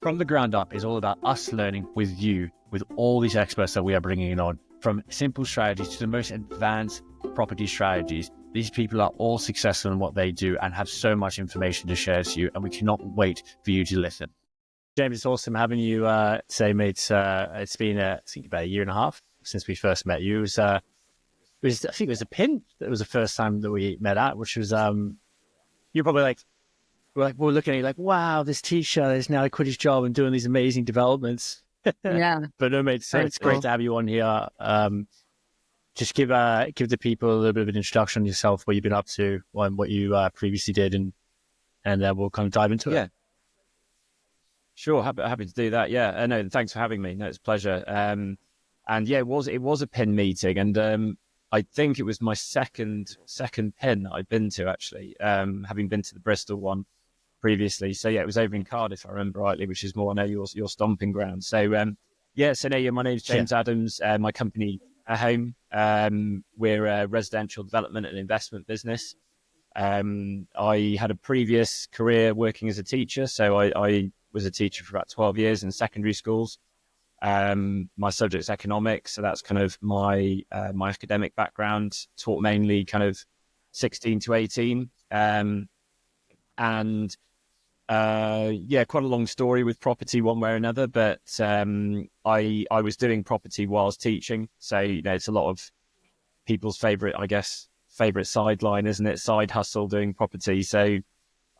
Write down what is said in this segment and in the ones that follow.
From the ground up is all about us learning with you, with all these experts that we are bringing on, from simple strategies to the most advanced property strategies. These people are all successful in what they do and have so much information to share to you, and we cannot wait for you to listen. James, it's awesome having you today, mate. It's been, I think, about a year and a half since we first met you. I think it was a pin that was the first time that we met at, which was, you're probably like, we're looking at you like, wow, this teacher is now quit his job and doing these amazing developments. Yeah. But no, mate, so it's great to have you on here. Just give the people a little bit of an introduction on yourself, what you've been up to, and what you previously did, and then we'll kind of dive into it. Yeah. Sure, happy to do that. Yeah, no, thanks for having me. No, it's a pleasure. And yeah, it was a PIN meeting, and I think it was my second PIN that I'd been to, actually, having been to the Bristol one previously. So yeah, it was over in Cardiff, if I remember rightly, which is more, I know, your stomping ground. So my name's James Adams. My company at home, we're a residential development and investment business. I had a previous career working as a teacher, so I was a teacher for about 12 years in secondary schools. My subject's economics, so that's kind of my academic background. Taught mainly kind of 16 to 18, and quite a long story with property one way or another. But I was doing property whilst teaching, so it's a lot of people's favorite sideline, isn't it? Side hustle, doing property. So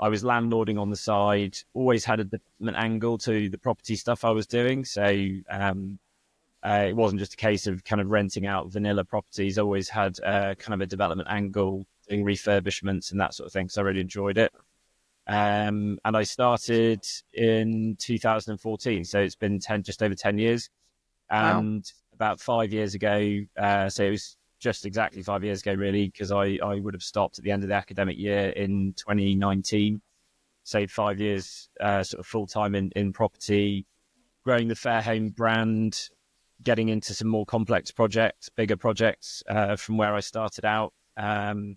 I was landlording on the side, always had a development angle to the property stuff I was doing. So it wasn't just a case of kind of renting out vanilla properties. I always had kind of a development angle, doing refurbishments and that sort of thing. So I really enjoyed it. And I started in 2014. So it's been just over 10 years. And About 5 years ago, so it was just exactly 5 years ago, really, because I would have stopped at the end of the academic year in 2019. So 5 years sort of full-time in property, growing the Fair Home brand, getting into some more complex projects, bigger projects from where I started out. So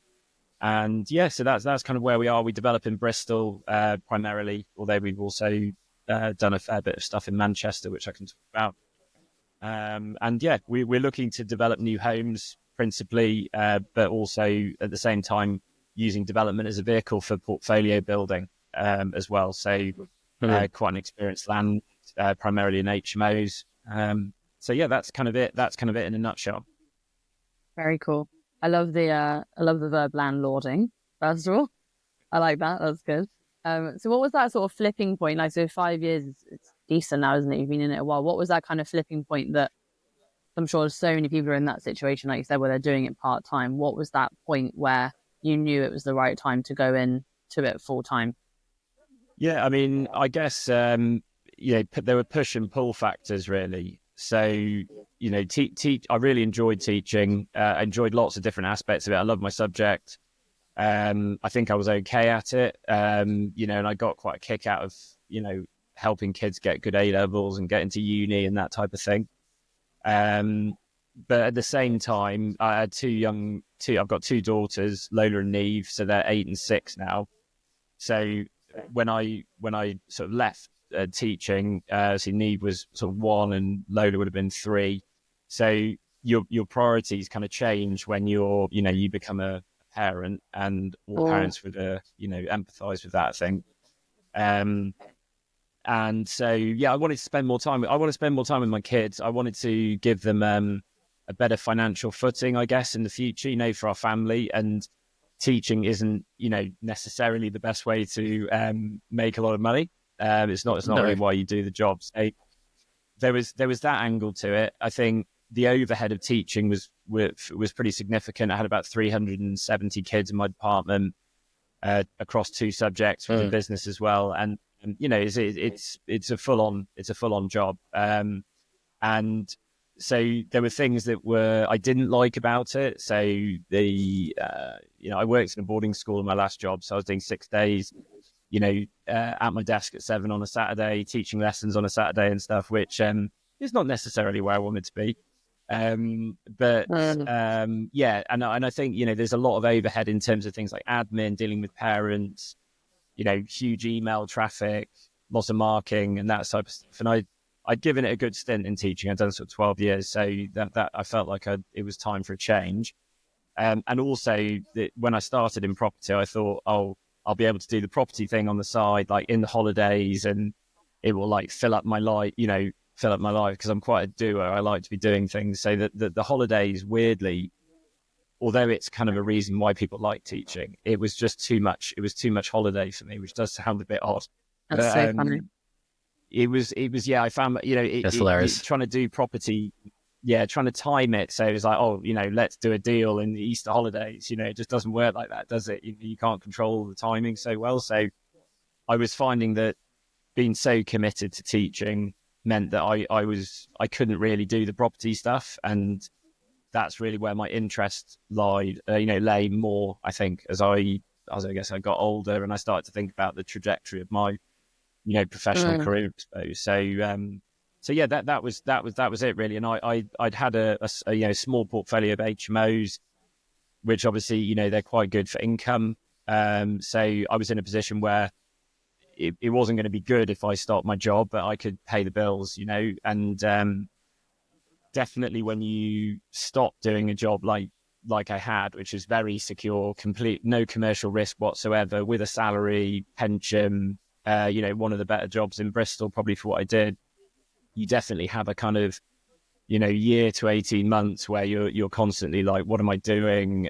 that's kind of where we are. We develop in Bristol primarily, although we've also done a fair bit of stuff in Manchester, which I can talk about. We're looking to develop new homes principally, but also at the same time using development as a vehicle for portfolio building as well. So quite an experienced land, primarily in HMOs. That's kind of it. That's kind of it in a nutshell. Very cool. I love the verb landlording. First of all, I like that. That's good. So what was that sort of flipping point? Like, so 5 years, it's decent now, isn't it? You've been in it a while. What was that kind of flipping point that I'm sure so many people are in that situation, like you said, where they're doing it part-time? What was that point where you knew it was the right time to go in to it full-time? Yeah, I mean, I guess, there were push and pull factors, really. So, I really enjoyed teaching. I enjoyed lots of different aspects of it. I love my subject. I think I was okay at it, and I got quite a kick out of, helping kids get good A-levels and get into uni and that type of thing. But at the same time, I had I've got two daughters, Lola and Neve, so they're 8 and 6 now. So when I sort of left teaching, so Neve was sort of 1 and Lola would have been 3. So your priorities kind of change when you become a parent, and all parents would empathize with that, I think. And so, I wanted to spend more time. I want to spend more time with my kids. I wanted to give them a better financial footing, I guess, in the future, for our family. And teaching isn't, necessarily the best way to make a lot of money. It's not really why you do the job. So there was that angle to it. I think the overhead of teaching was pretty significant. I had about 370 kids in my department across 2 subjects with the business as well. And it's a full on job. And so there were things that I didn't like about it. So I worked in a boarding school in my last job. So I was doing 6 days, at my desk at 7 on a Saturday, teaching lessons on a Saturday and stuff, which is not necessarily where I wanted to be. And I think, there's a lot of overhead in terms of things like admin, dealing with parents, huge email traffic, lots of marking and that type of stuff. And I'd given it a good stint in teaching. I'd done sort of 12 years. So that I felt like it was time for a change. And also when I started in property, I thought, oh, I'll be able to do the property thing on the side, like in the holidays, and it will like fill up my life because I'm quite a doer. I like to be doing things. So that the holidays, weirdly, although it's kind of a reason why people like teaching, it was just too much. It was too much holiday for me, which does sound a bit odd. That's so funny. It was, yeah, I found, That's hilarious. Trying to do property, trying to time it. So it was like, oh, let's do a deal in the Easter holidays. It just doesn't work like that, does it? You can't control the timing so well. So I was finding that being so committed to teaching meant that I couldn't really do the property stuff. And that's really where my interest lay more, I think, as I guess I got older and I started to think about the trajectory of my, professional career, I suppose. So yeah, that was it really. And I'd had a small portfolio of HMOs, which obviously, they're quite good for income. So I was in a position where it wasn't going to be good if I stopped my job, but I could pay the bills, and definitely when you stop doing a job like I had, which is very secure, no commercial risk whatsoever, with a salary, pension, one of the better jobs in Bristol, probably for what I did, you definitely have a kind of, year to 18 months where you're constantly like, what am I doing?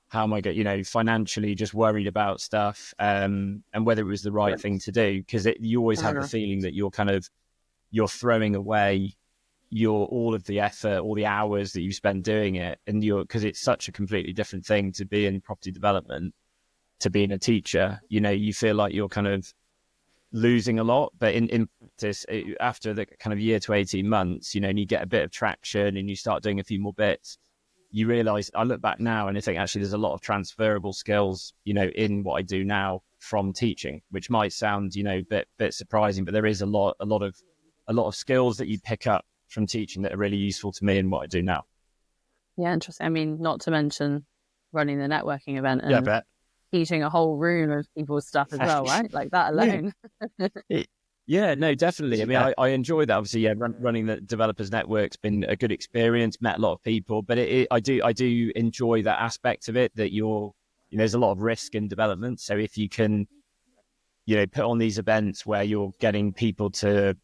How am I going, financially just worried about stuff, and whether it was the right thing to do, because you always have the feeling that you're throwing away all of the effort, all the hours that you spend doing it, and because it's such a completely different thing to be in property development to being a teacher. You feel like you're kind of losing a lot, but in practice, after the kind of year to 18 months, and you get a bit of traction and you start doing a few more bits, you realize, I look back now and I think actually there's a lot of transferable skills, in what I do now from teaching, which might sound, bit surprising, but there is a lot of skills that you pick up from teaching that are really useful to me in what I do now. Yeah, interesting. I mean, not to mention running the networking event and I bet. teaching a whole room of people's stuff as well, right? Like that alone. Yeah, no, definitely. I mean, I enjoy that. Obviously, running the developers network's been a good experience. Met a lot of people, but I do enjoy that aspect of it. That there's a lot of risk in development. So if you can, put on these events where you're getting people to,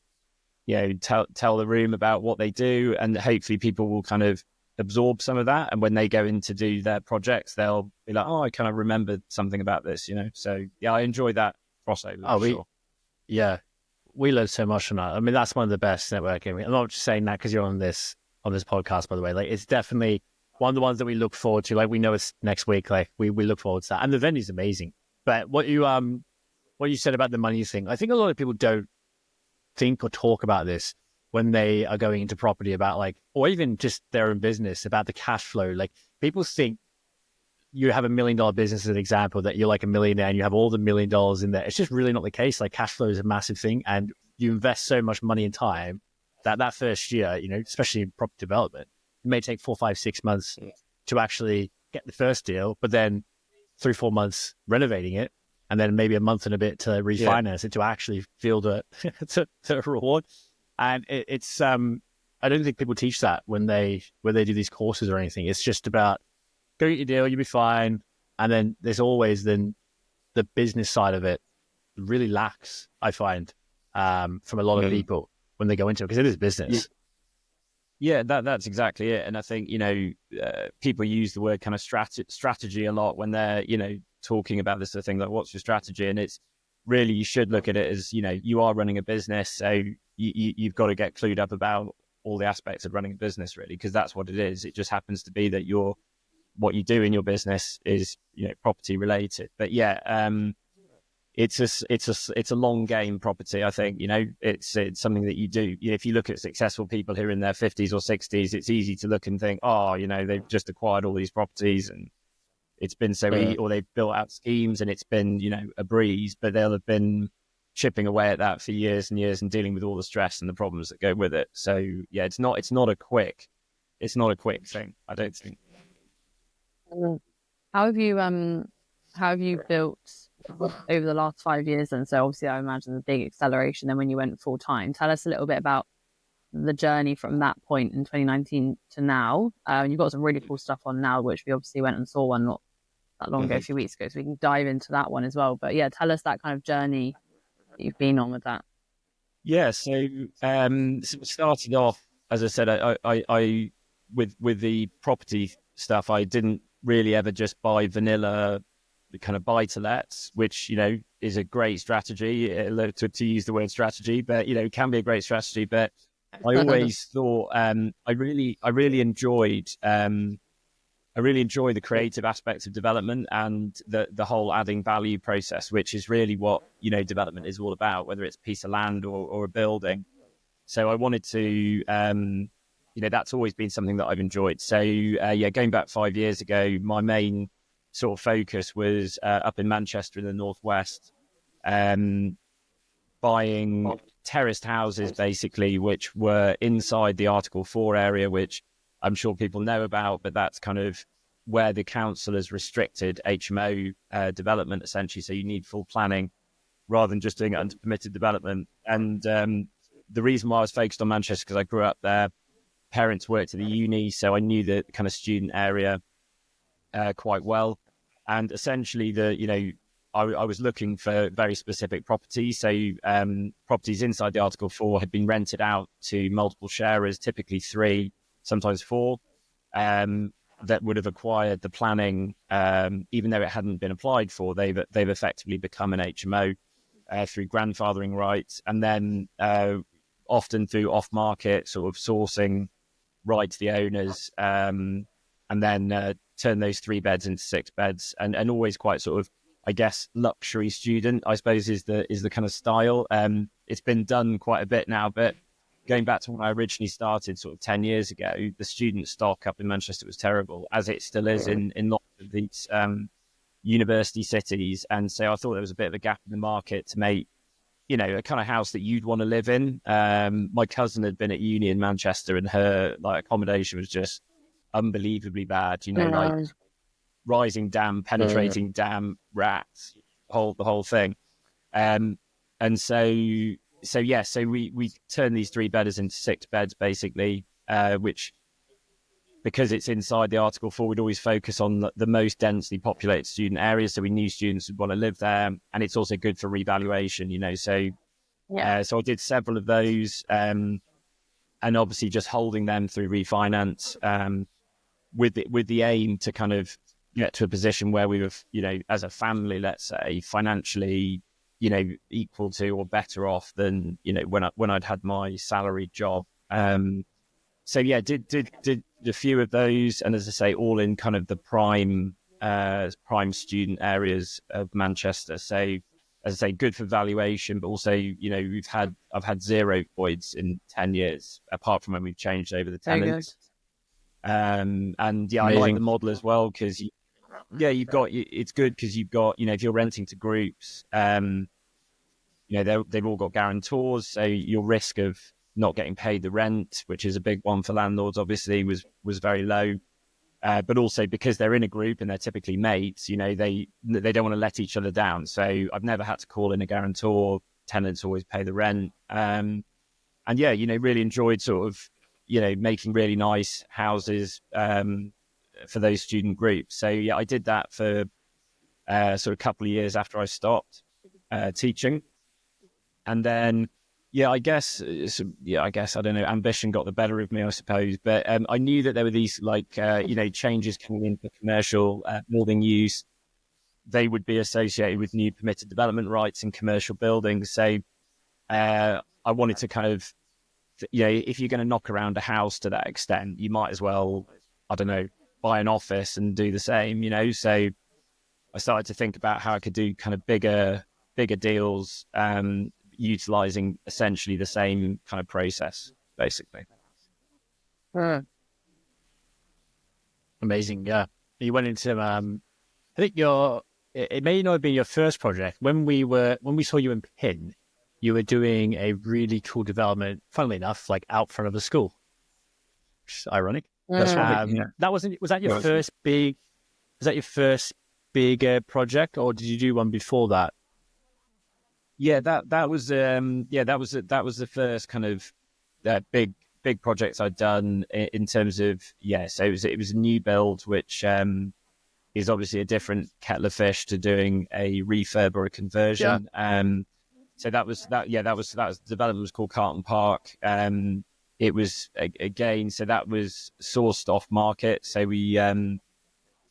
tell the room about what they do, and hopefully people will kind of absorb some of that. And when they go in to do their projects, they'll be like, oh, I kind of remembered something about this, So yeah, I enjoy that crossover. Sure. Yeah. We learned so much from that. I mean, that's one of the best networking. I'm not just saying that because you're on this podcast, by the way. Like, it's definitely one of the ones that we look forward to. Like, we know it's next week. Like, we look forward to that. And the venue's amazing. But what you said about the money thing, I think a lot of people don't think or talk about this when they are going into property, about like, or even just their own business, about the cash flow. Like, people think you have $1 million business as an example, that you're like a millionaire and you have all the $1 million in there. It's just really not the case. Like, cash flow is a massive thing, and you invest so much money and time that first year, especially in property development, it may take 4, 5, 6 months to actually get the first deal, but then 3-4 months renovating it, and then maybe a month and a bit to refinance it to actually feel the reward. And it's I don't think people teach that when they do these courses or anything. It's just about go get your deal, you'll be fine. And then there's always then the business side of it really lacks, I find, from a lot of people when they go into it, because it is business. Yeah, that's exactly it. And I think, people use the word kind of strategy a lot when they're, talking about this sort of thing, like, what's your strategy? And it's really, you should look at it as, you are running a business. So you've got to get clued up about all the aspects of running a business, really, because that's what it is. It just happens to be that what you do in your business is, property related. But yeah, it's a long game, property. I think, it's something that you do. If you look at successful people who are in their 50s or 60s, it's easy to look and think, oh, they've just acquired all these properties and it's been so easy, or they've built out schemes and it's been, a breeze, but they'll have been chipping away at that for years and years and dealing with all the stress and the problems that go with it. So yeah, it's not a quick thing, I don't think. How have you built over the last 5 years. And so obviously I imagine the big acceleration then when you went full time. Tell us a little bit about the journey from that point in 2019 to now. You've got some really cool stuff on now, which we obviously went and saw one not that long ago, a few weeks ago. So we can dive into that one as well. But yeah, tell us that kind of journey that you've been on with that. Yeah, so so it started off, as I said, I with the property stuff, I didn't really ever just buy vanilla kind of buy to lets, which is a great strategy to use the word strategy, but can be a great strategy. But I always thought I really enjoyed the creative aspects of development and the whole adding value process, which is really what development is all about, whether it's a piece of land or a building. So I wanted to that's always been something that I've enjoyed. So going back 5 years ago, my main sort of focus was up in Manchester in the northwest, buying terraced houses basically, which were inside the Article 4 area, which I'm sure people know about, but that's kind of where the council has restricted HMO development essentially. So you need full planning rather than just doing it under permitted development. And the reason why I was focused on Manchester, because I grew up there, parents worked at the uni, so I knew the kind of student area quite well. And essentially I was looking for very specific properties. So properties inside the Article 4 had been rented out to multiple sharers, typically 3, sometimes 4, that would have acquired the planning, even though it hadn't been applied for. They've effectively become an HMO through grandfathering rights, and then often through off-market sort of sourcing right to the owners, and then turn those 3 beds into 6 beds, and always quite sort of, I guess, luxury student, I suppose, is the kind of style. It's been done quite a bit now, but going back to when I originally started sort of 10 years ago, the student stock up in Manchester was terrible, as it still is in lots of these university cities. And so I thought there was a bit of a gap in the market to make, a kind of house that you'd want to live in. My cousin had been at uni in Manchester, and her accommodation was just unbelievably bad, like rising damp, penetrating damp, rats, the whole thing. And so we turned these 3 bedders into 6 beds basically, which, because it's inside the Article 4, we'd always focus on the most densely populated student areas, so we knew students would want to live there, and it's also good for revaluation, so so I did several of those, and obviously just holding them through refinance, with the aim to kind of get to a position where we were, as a family, let's say, financially, equal to or better off than, when I'd had my salaried job. So yeah, did a few of those, and as I say, all in kind of the prime student areas of Manchester. So as I say, good for valuation, but also, I've had 0 voids in 10 years, apart from when we've changed over the tenants. And yeah, amazing. I like the model as well, because it's good because you've got, if you're renting to groups, they've all got guarantors, so your risk of not getting paid the rent, which is a big one for landlords, obviously was very low. But also because they're in a group and they're typically mates, they don't want to let each other down. So I've never had to call in a guarantor. Tenants always pay the rent. And yeah, really enjoyed sort of, making really nice houses for those student groups. So yeah, I did that for sort of a couple of years after I stopped teaching. And then, I guess, I don't know, ambition got the better of me, I suppose. But I knew that there were these changes coming in for commercial building use. They would be associated with new permitted development rights in commercial buildings. So I wanted to kind of, if you're going to knock around a house to that extent, you might as well, I don't know, buy an office and do the same, So I started to think about how I could do kind of bigger deals, utilizing essentially the same kind of process, basically. Amazing, yeah. You went into, I think it may not have been your first project. When we saw you in Pin, you were doing a really cool development, funnily enough, like out front of the school, which is ironic. That's right. Yeah. Was that your first bigger project, or did you do one before that? Yeah, that was that was the first kind of big project I'd done in terms of So it was a new build, which is obviously a different kettle of fish to doing a refurb or a conversion. So that was the development was called Carlton Park. It was again, so that was sourced off market. So we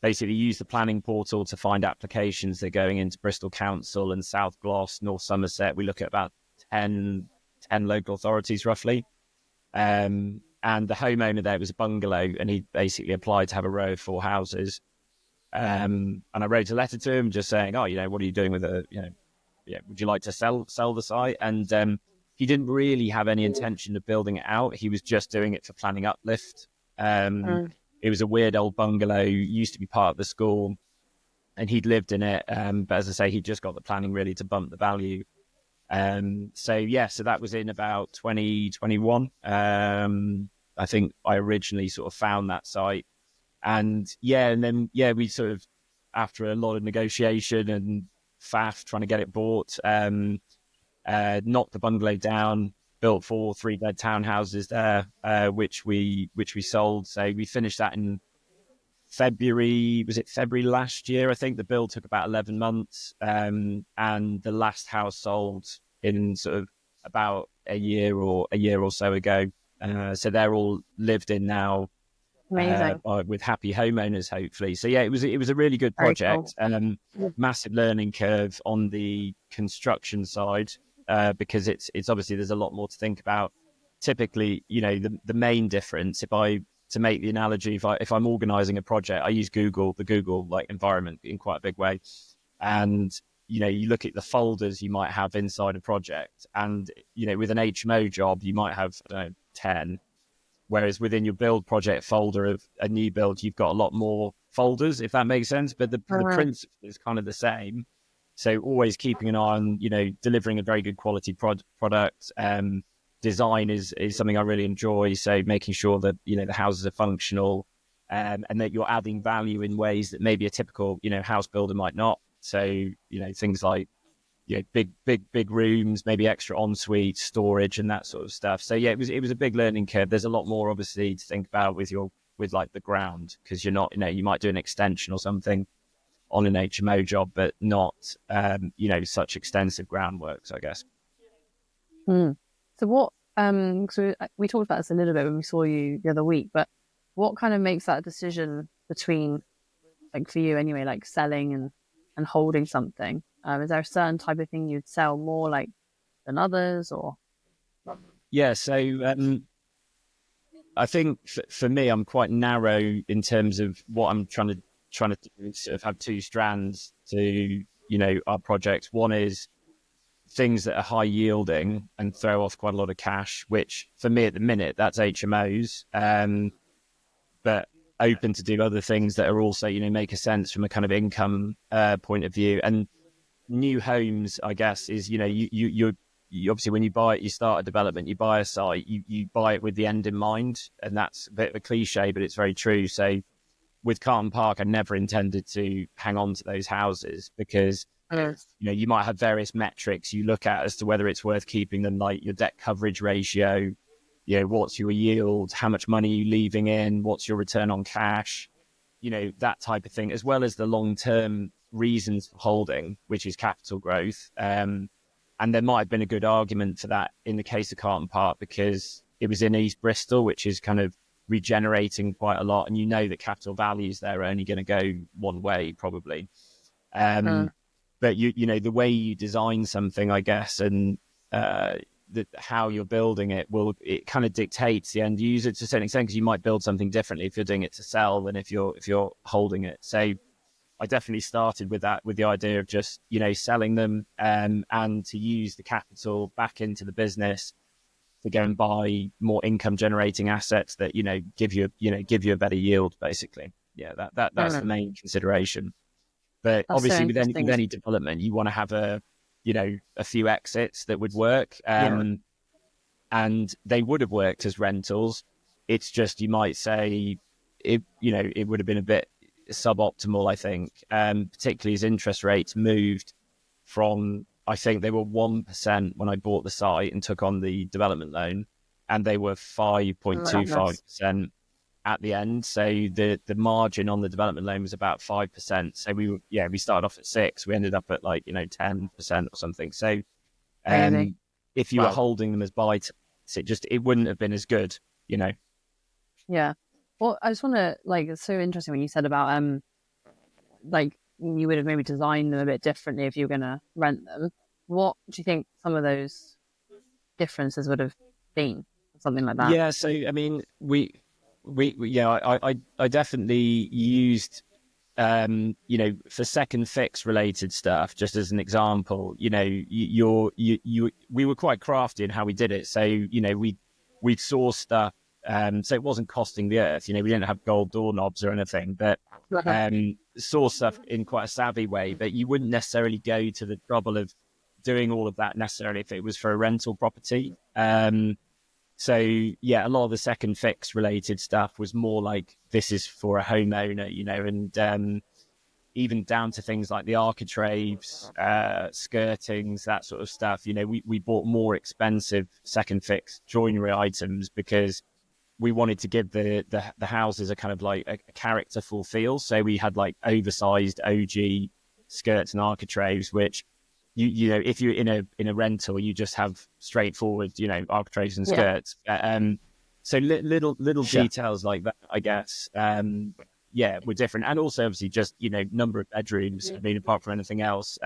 basically use the planning portal to find applications that are going into Bristol Council and South Gloss, North Somerset. We look at about 10 local authorities roughly. And the homeowner there was a bungalow, and he basically applied to have a row of 4 houses. And I wrote a letter to him just saying, oh, what are you doing with would you like to sell the site? And he didn't really have any intention of building it out. He was just doing it for planning uplift. It was a weird old bungalow, used to be part of the school, and he'd lived in it. But as I say, he just got the planning really to bump the value. So that was in about 2021. I think I originally sort of found that site, and then we sort of, after a lot of negotiation and faff trying to get it bought, knocked the bungalow down, built 4 3-bed townhouses there, which we sold. So we finished that in February. Was it February last year? I think the build took about 11 months, and the last house sold in sort of about a year or so ago. So they're all lived in now. Amazing. With happy homeowners, hopefully. So it was a really good project, and massive learning curve on the construction side, because it's obviously there's a lot more to think about. Typically, the main difference, to make the analogy, if I'm organizing a project, I use the Google like environment in quite a big way, and you look at the folders you might have inside a project, and with an HMO job you might have 10. Whereas within your build project folder of a new build, you've got a lot more folders, if that makes sense. But the principle is kind of the same. So always keeping an eye on, delivering a very good quality product. Design is something I really enjoy. So making sure that, the houses are functional, and that you're adding value in ways that maybe a typical, house builder might not. So, things like, big rooms, maybe extra ensuite storage and that sort of stuff. So it was a big learning curve. There's a lot more obviously to think about with like the ground, because you're not, you might do an extension or something on an HMO job, but not such extensive groundworks, I guess. So what so we talked about this a little bit when we saw you the other week, but what kind of makes that decision between, like for you anyway, like selling and holding something? Is there a certain type of thing you'd sell more like than others, or? Yeah, so I think for me, I'm quite narrow in terms of what I'm trying to do. Sort of have 2 strands to our projects. One is things that are high yielding and throw off quite a lot of cash, which for me at the minute that's HMOs, but open to do other things that are also make a sense from a kind of income point of view. And new homes, I guess, is you obviously when you buy it, you start a development, you buy a site, you buy it with the end in mind, and that's a bit of a cliche, but it's very true. So with Carlton Park, I never intended to hang on to those houses, because you might have various metrics you look at as to whether it's worth keeping them, like your debt coverage ratio, what's your yield, how much money are you leaving in, what's your return on cash, that type of thing, as well as the long-term reasons for holding, which is capital growth. And there might have been a good argument for that in the case of Carlton Park, because it was in East Bristol, which is kind of regenerating quite a lot. And that capital values there are only going to go one way, probably. But the way you design something, I guess, and how you're building it it kind of dictates the end user to a certain extent, because you might build something differently if you're doing it to sell than if you're holding it. So I definitely started with the idea of just, selling them, and to use the capital back into the business to go and buy more income generating assets that, give you a better yield, basically. Yeah, that's the main consideration. But That's obviously so with any development, you want to have a few exits that would work. And they would have worked as rentals. It's just, you might say it would have been a bit, suboptimal, I think, particularly as interest rates moved from, I think they were 1% when I bought the site and took on the development loan, and they were Oh, nice. 5.25% at the end. So the margin on the development loan was about 5%. So we started off at 6, we ended up at 10% or something. So Crazy. if you were Wow. holding them as buy to, it wouldn't have been as good, Yeah. Well, I just want to it's so interesting when you said about you would have maybe designed them a bit differently if you were going to rent them. What do you think some of those differences would have been? Something like that. Yeah, so I mean, I definitely used, for second fix related stuff. Just as an example, we were quite crafty in how we did it. So we saw stuff, so it wasn't costing the earth. We didn't have gold doorknobs or anything, but saw stuff in quite a savvy way. But you wouldn't necessarily go to the trouble of doing all of that necessarily if it was for a rental property. So yeah, a lot of the second fix related stuff was more like this is for a homeowner, and even down to things like the architraves, skirtings, that sort of stuff. We bought more expensive second fix joinery items because we wanted to give the houses a kind of like a characterful feel. So we had like oversized OG skirts and architraves, which if you're in a rental, you just have straightforward, architraves and skirts. So little details like that, I guess. Were different, and also obviously just number of bedrooms. I mean, apart from anything else,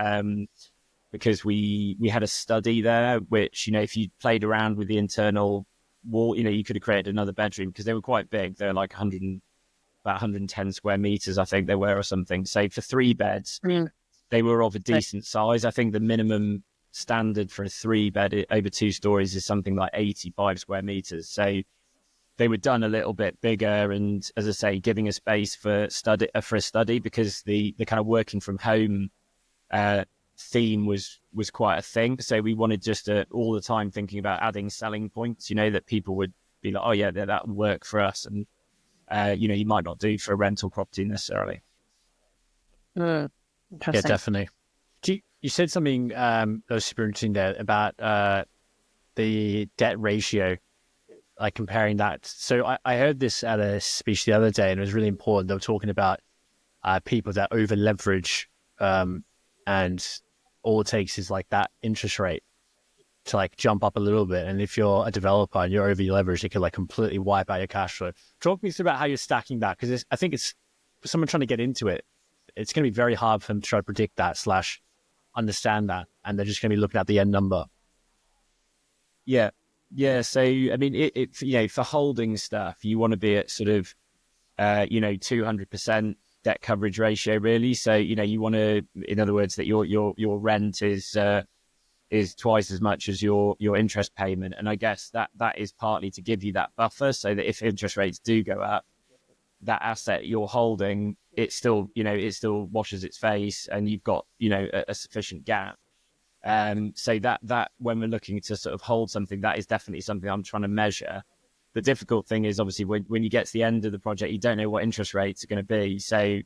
because we had a study there, which if you played around with the internal wall, you could have created another bedroom because they were quite big. They're like about 110 square meters, I think they were, or something. So for 3 beds. They were of a decent size. I think the minimum standard for a 3-bed over 2 stories is something like 85 square meters. So they were done a little bit bigger, and as I say, giving a space for a study because the kind of working from home theme was quite a thing. So we wanted just all the time thinking about adding selling points. That people would be like, oh yeah, that would work for us, and you might not do for a rental property necessarily. Yeah, definitely. You said something that was super interesting there about the debt ratio, like comparing that. So I heard this at a speech the other day, and it was really important. They were talking about people that over leverage, and all it takes is like that interest rate to like jump up a little bit. And if you're a developer and you're over leveraged, it could like completely wipe out your cash flow. Talk me through about how you're stacking that, because I think it's for someone trying to get into it. It's going to be very hard for them to try to predict that / understand that, and they're just going to be looking at the end number. Yeah. So I mean, for holding stuff, you want to be at sort of 200% debt coverage ratio, really. So you want to, in other words, that your rent is twice as much as your interest payment, and I guess that is partly to give you that buffer, so that if interest rates do go up, that asset you're holding, it still washes its face, and you've got a sufficient gap. So that when we're looking to sort of hold something, that is definitely something I'm trying to measure. The difficult thing is obviously when you get to the end of the project, you don't know what interest rates are going to be. So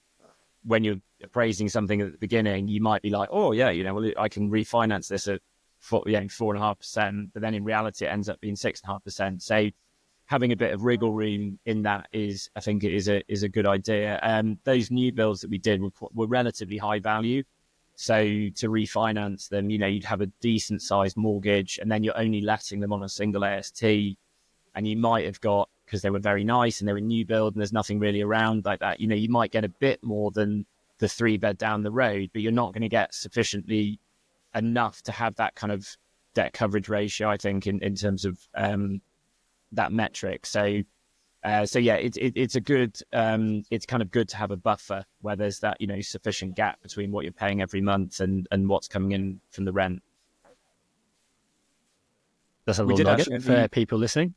when you're appraising something at the beginning, you might be like, oh yeah, well, I can refinance this at 4.5%, but then in reality it ends up being 6.5%. So having a bit of wriggle room in that I think it is a good idea. Those new builds that we did were relatively high value. So to refinance them, you'd have a decent sized mortgage, and then you're only letting them on a single AST. And you might have got, because they were very nice and they were new build and there's nothing really around like that, you might get a bit more than the 3-bed down the road, but you're not going to get sufficiently enough to have that kind of debt coverage ratio, I think, in terms of that metric. So yeah, it's a good, it's kind of good to have a buffer where there's that, sufficient gap between what you're paying every month and what's coming in from the rent. That's a little nugget for people listening.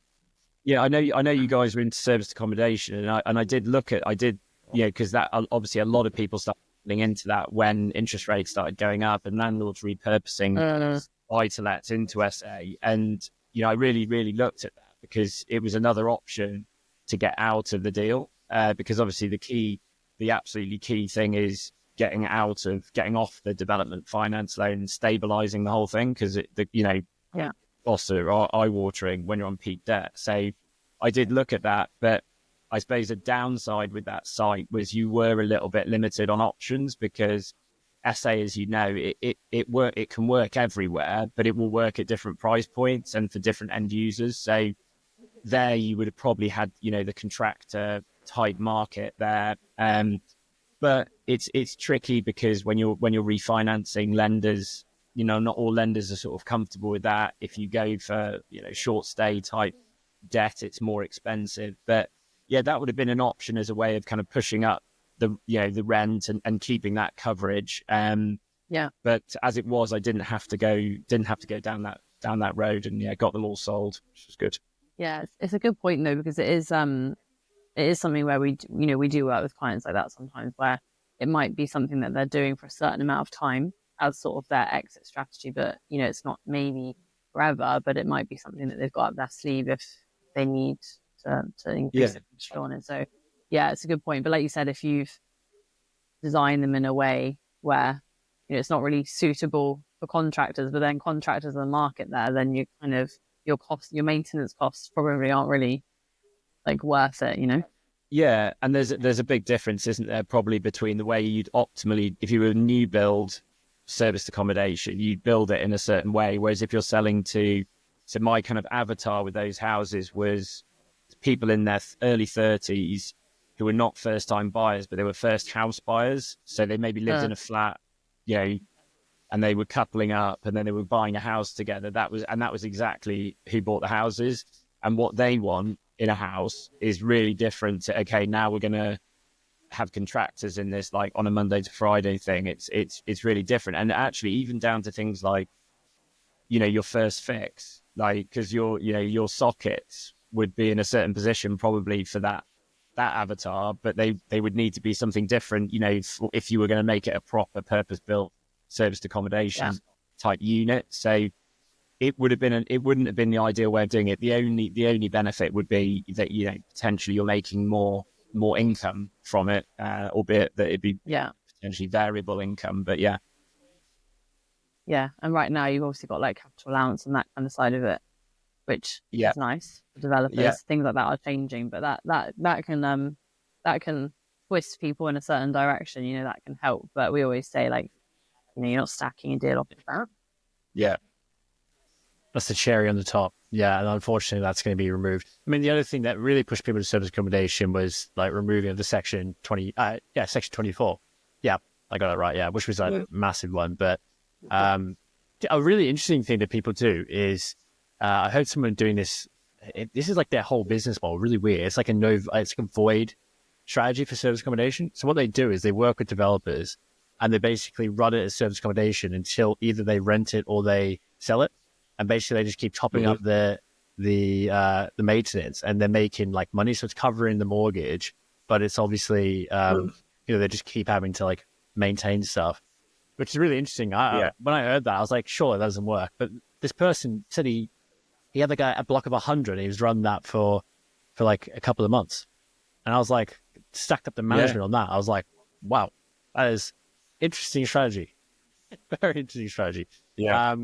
Yeah, I know you guys were into service accommodation, and I did, because that obviously a lot of people started getting into that when interest rates started going up and landlords repurposing buy-to-lets into SA. And, I really, really looked at that because it was another option to get out of the deal. Because obviously the key the absolutely key thing is getting off the development finance loan and stabilizing the whole thing, because Yeah. costs are eye-watering when you're on peak debt. So I did look at that, but I suppose the downside with that site was you were a little bit limited on options, because SA, as you know, it can work everywhere, but it will work at different price points and for different end users. So there you would have probably had, the contractor type market there. But it's tricky, because when you're refinancing, lenders, not all lenders are sort of comfortable with that. If you go for, short stay type debt, it's more expensive. But yeah, that would have been an option as a way of kind of pushing up the rent and keeping that coverage. Yeah. But as it was, I didn't have to go down that road, and got them all sold, which was good. Yeah, it's a good point though, because it is something where we do work with clients like that sometimes, where it might be something that they're doing for a certain amount of time as sort of their exit strategy, but it's not maybe forever, but it might be something that they've got up their sleeve if they need to increase the control on it. So yeah, it's a good point. But like you said, if you've designed them in a way where it's not really suitable for contractors, but then contractors in the market there, then you kind of your maintenance costs probably aren't really like worth it, Yeah, and there's a big difference, isn't there, probably between the way you'd optimally, if you were a new build serviced accommodation, you'd build it in a certain way, whereas if you're selling to my kind of avatar with those houses was people in their early 30s who were not first time buyers, but they were first house buyers. So they maybe lived in a flat, and they were coupling up, and then they were buying a house together. That was exactly who bought the houses, and what they want in a house is really different to, okay, now we're going to have contractors in this, like on a Monday to Friday thing. It's really different. And actually even down to things like, your first fix, like, because your sockets would be in a certain position probably for that avatar, but they would need to be something different, if you were going to make it a proper purpose built serviced accommodation type unit. So it wouldn't have been the ideal way of doing it. The only benefit would be that potentially you're making more income from it, albeit that it'd be potentially variable income. But yeah, and right now you've obviously got like capital allowance and that kind of side of it, which is nice for developers. Things like that are changing, but that can twist people in a certain direction. That can help, but we always say, like, you're not stacking a deal off of that. Yeah. That's the cherry on the top. Yeah, and unfortunately, that's going to be removed. I mean, the other thing that really pushed people to service accommodation was like removing the section 20. Section 24. Yeah, I got it right. Yeah, which was a massive one. But a really interesting thing that people do is I heard someone doing this. This is like their whole business model. Really weird. It's like a void strategy for service accommodation. So what they do is they work with developers, and they basically run it as service accommodation until either they rent it or they sell it. And basically they just keep topping up the maintenance, and they're making like money. So it's covering the mortgage, but it's obviously, they just keep having to like maintain stuff, which is really interesting. When I heard that, I was like, sure, that doesn't work. But this person said he had like a block of 100, and he was running that for like a couple of months. And I was like, stacked up the management on that. I was like, wow, that is interesting strategy. Very interesting strategy. Yeah.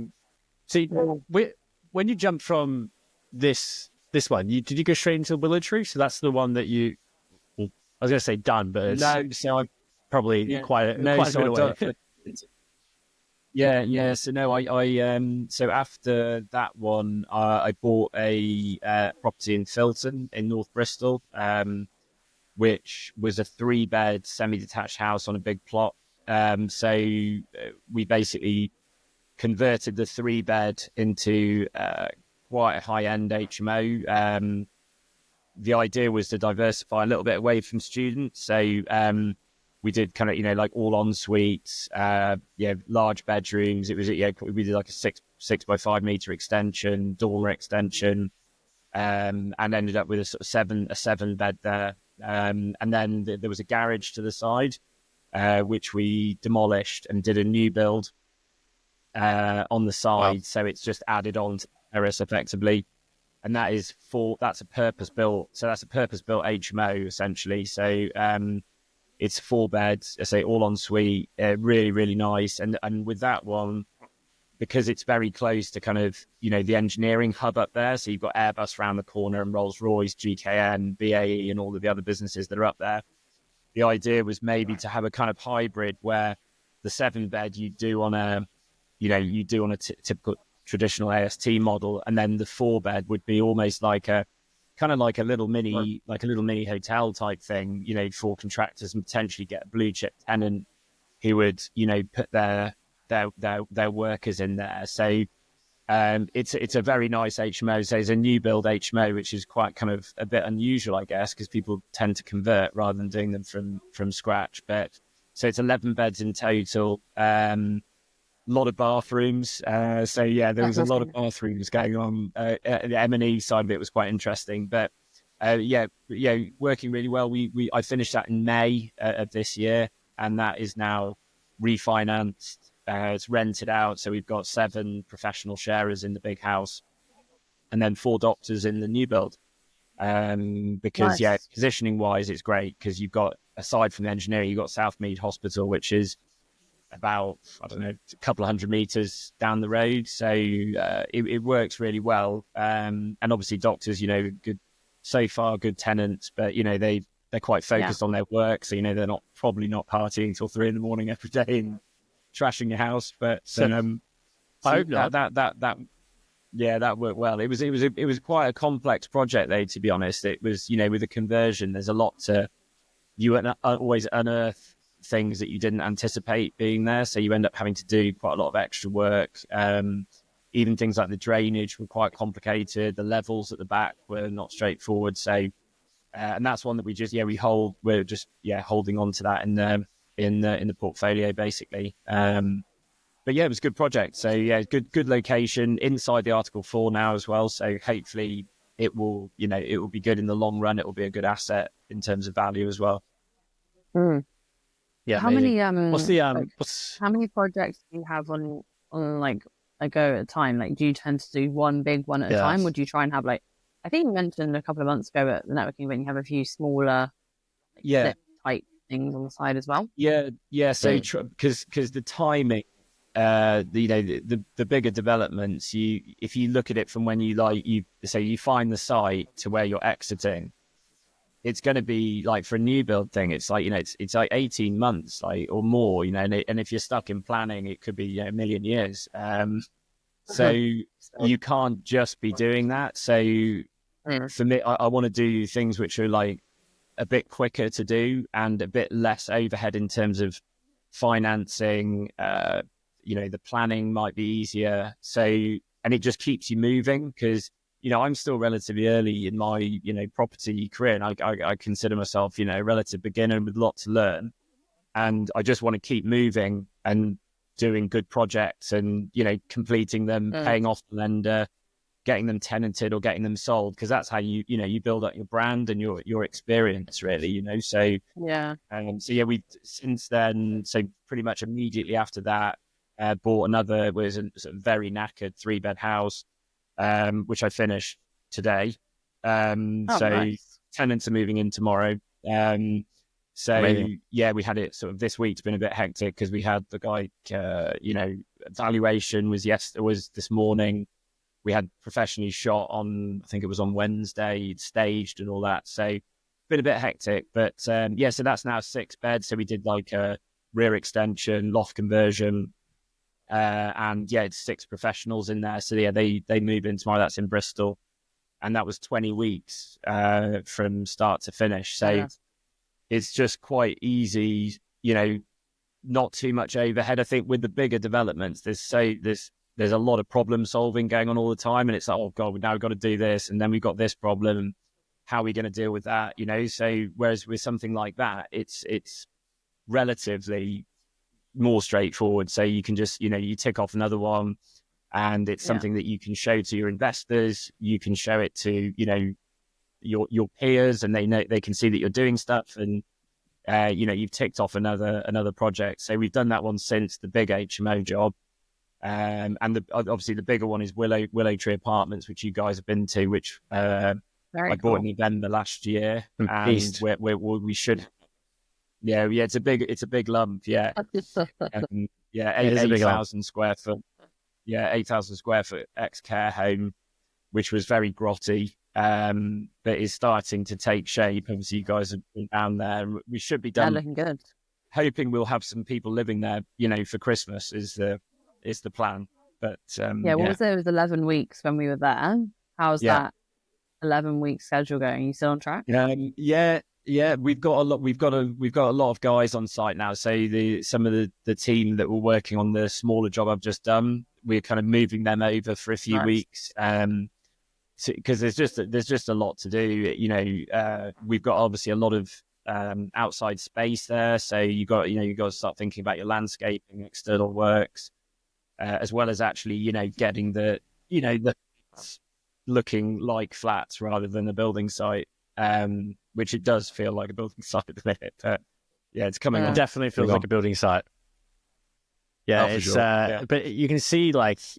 See, when you jumped from this one, did you go straight into the military? So that's the one that I was going to say done, but it's So I probably quite a bit away. Yeah. So no, I so after that one, I bought a property in Filton in North Bristol, which was a 3-bed semi-detached house on a big plot. So we basically converted the 3-bed into quite a high-end HMO. The idea was to diversify a little bit away from students. So we did kind of, like all en suites, large bedrooms. It was, we did like a 6 by 5 meter extension, dormer extension, and ended up with a sort of 7 bed there. And then there was a garage to the side, which we demolished and did a new build on the side. Wow. So it's just added on to the terrace effectively. And that's a purpose built HMO essentially. So It's 4 beds, I say all en suite, really, really nice. And with that one, because it's very close to kind of, the engineering hub up there. So you've got Airbus around the corner and Rolls-Royce, GKN, BAE, and all of the other businesses that are up there. The idea was maybe to have a kind of hybrid where the 7 bed you do on a, typical traditional AST model, and then the 4 bed would be almost like a kind of like a little mini hotel type thing, for contractors, and potentially get a blue chip tenant who would, put their workers in there. So it's a very nice HMO. So it's a new build HMO, which is quite kind of a bit unusual, I guess, because people tend to convert rather than doing them from scratch. But so it's 11 beds in total. A lot of bathrooms. So yeah, there was a lot of bathrooms going on. The M&E side of it was quite interesting, but working really well. I finished that in May of this year, and that is now refinanced. It's rented out, so we've got 7 professional sharers in the big house, and then 4 doctors in the new build. Because Nice. positioning wise, it's great because you've got, aside from the engineering, you've got Southmead Hospital, which is about, I don't know, a couple of 100 meters down the road. So it works really well. And obviously doctors, good so far, good tenants, but they're quite focused on their work. So, they're probably not partying till 3 a.m. every day and trashing your house. But I hope not. that worked well. It was quite a complex project though, to be honest. It was, with the conversion, there's a lot you always unearth things that you didn't anticipate being there. So you end up having to do quite a lot of extra work. Even things like the drainage were quite complicated. The levels at the back were not straightforward. So, and that's one that we're just holding on to that in the portfolio basically. But yeah, it was a good project. So yeah, good location inside the Article 4 now as well. So hopefully it will be good in the long run. It will be a good asset in terms of value as well. Mm. Yeah. How amazing. many What's the how many projects do you have on like a go at a time? Like, do you tend to do one big one at a time, or do you try and have like, I think you mentioned a couple of months ago at the networking event, you have a few smaller flip type things on the side as well? Yeah. So because the timing, the bigger developments, if you look at it from when you find the site to where you're exiting, it's going to be like, for a new build thing, it's like, it's like 18 months, like, or more, and if you're stuck in planning, it could be a million years. So you can't just be doing that. So for me, I want to do things which are like a bit quicker to do and a bit less overhead in terms of financing. The planning might be easier. So, and it just keeps you moving because, I'm still relatively early in my, property career, and I consider myself, a relative beginner with a lot to learn. And I just want to keep moving and doing good projects and, completing them, paying off the lender, getting them tenanted or getting them sold, because that's how you build up your brand and your experience, really, So we since then, so pretty much immediately after that, bought another, was a sort of very knackered 3-bed house, which I finished today. Nice. Tenants are moving in tomorrow. Amazing. We had it sort of, this week's been a bit hectic because we had the guy, valuation was this morning. We had professionally shot on, I think it was on Wednesday, staged and all that. So been a bit hectic, but so that's now 6 beds. So we did like a rear extension, loft conversion, and it's 6 professionals in there. So they move in tomorrow. That's in Bristol, and that was 20 weeks from start to finish. So it's just quite easy, not too much overhead. I think with the bigger developments, there's a lot of problem solving going on all the time, and it's like, oh god, now we've got to do this, and then we've got this problem. How are we going to deal with that? So whereas with something like that, it's relatively more straightforward. So you can just, you tick off another one, and it's something that you can show to your investors. You can show it to, your peers, and they can see that you're doing stuff, and you've ticked off another project. So we've done that one since the big HMO job, and obviously the bigger one is Willow Tree Apartments, which you guys have been to, which I bought in November last year, and we should Yeah, it's a big lump. Yeah, yeah, It is a big lump. 8,000 square foot. Yeah, 8,000 square foot ex care home, which was very grotty, but is starting to take shape. Obviously, you guys have been down there. We should be Yeah, done. looking good. Hoping we'll have some people living there, for Christmas is the plan. But Yeah, what yeah, was it? It was 11 weeks when we were there. How's yeah. that 11-week schedule going? Are you still on track? Yeah. We've got a lot of guys on site now. So some of the team that were working on the smaller job I've just done, we're kind of moving them over for a few Nice. weeks. Because there's just a lot to do. We've got obviously a lot of outside space there. So you got to start thinking about your landscaping, external works, as well as actually getting the looking like flats rather than a building site, which it does feel like a building site at the minute. But yeah, it's coming Yeah. on. It definitely feels like a building site. Yeah, Oh, for it's sure. Yeah. but you can see it's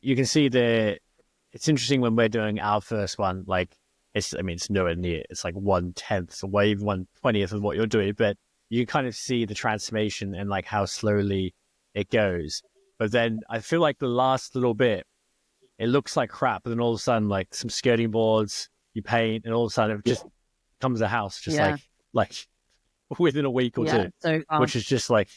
interesting when we're doing our first one, like it's nowhere near, it's like 1/10 or even 1/20th of what you're doing, but you kind of see the transformation and like how slowly it goes. But then I feel like the last little bit, it looks like crap, but then all of a sudden, like some skirting boards, you paint, and all of a sudden it just comes a house, just Yeah. like within a week or Yeah, two, so which is just like,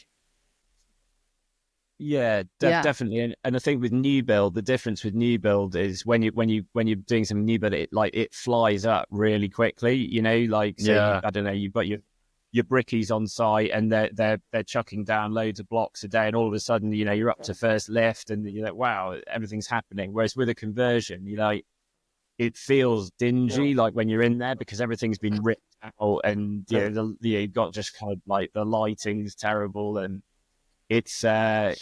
Yeah, Yeah. definitely. And I think with new build, the difference with new build is when you're doing some new build, it flies up really quickly. I don't know, you've got your brickies on site and they're chucking down loads of blocks a day, and all of a sudden you're up to first lift and you're like, wow, everything's happening. Whereas with a conversion, it feels dingy, like when you're in there, because everything's been ripped out and you've got just kind of like the lighting's terrible, and it's there's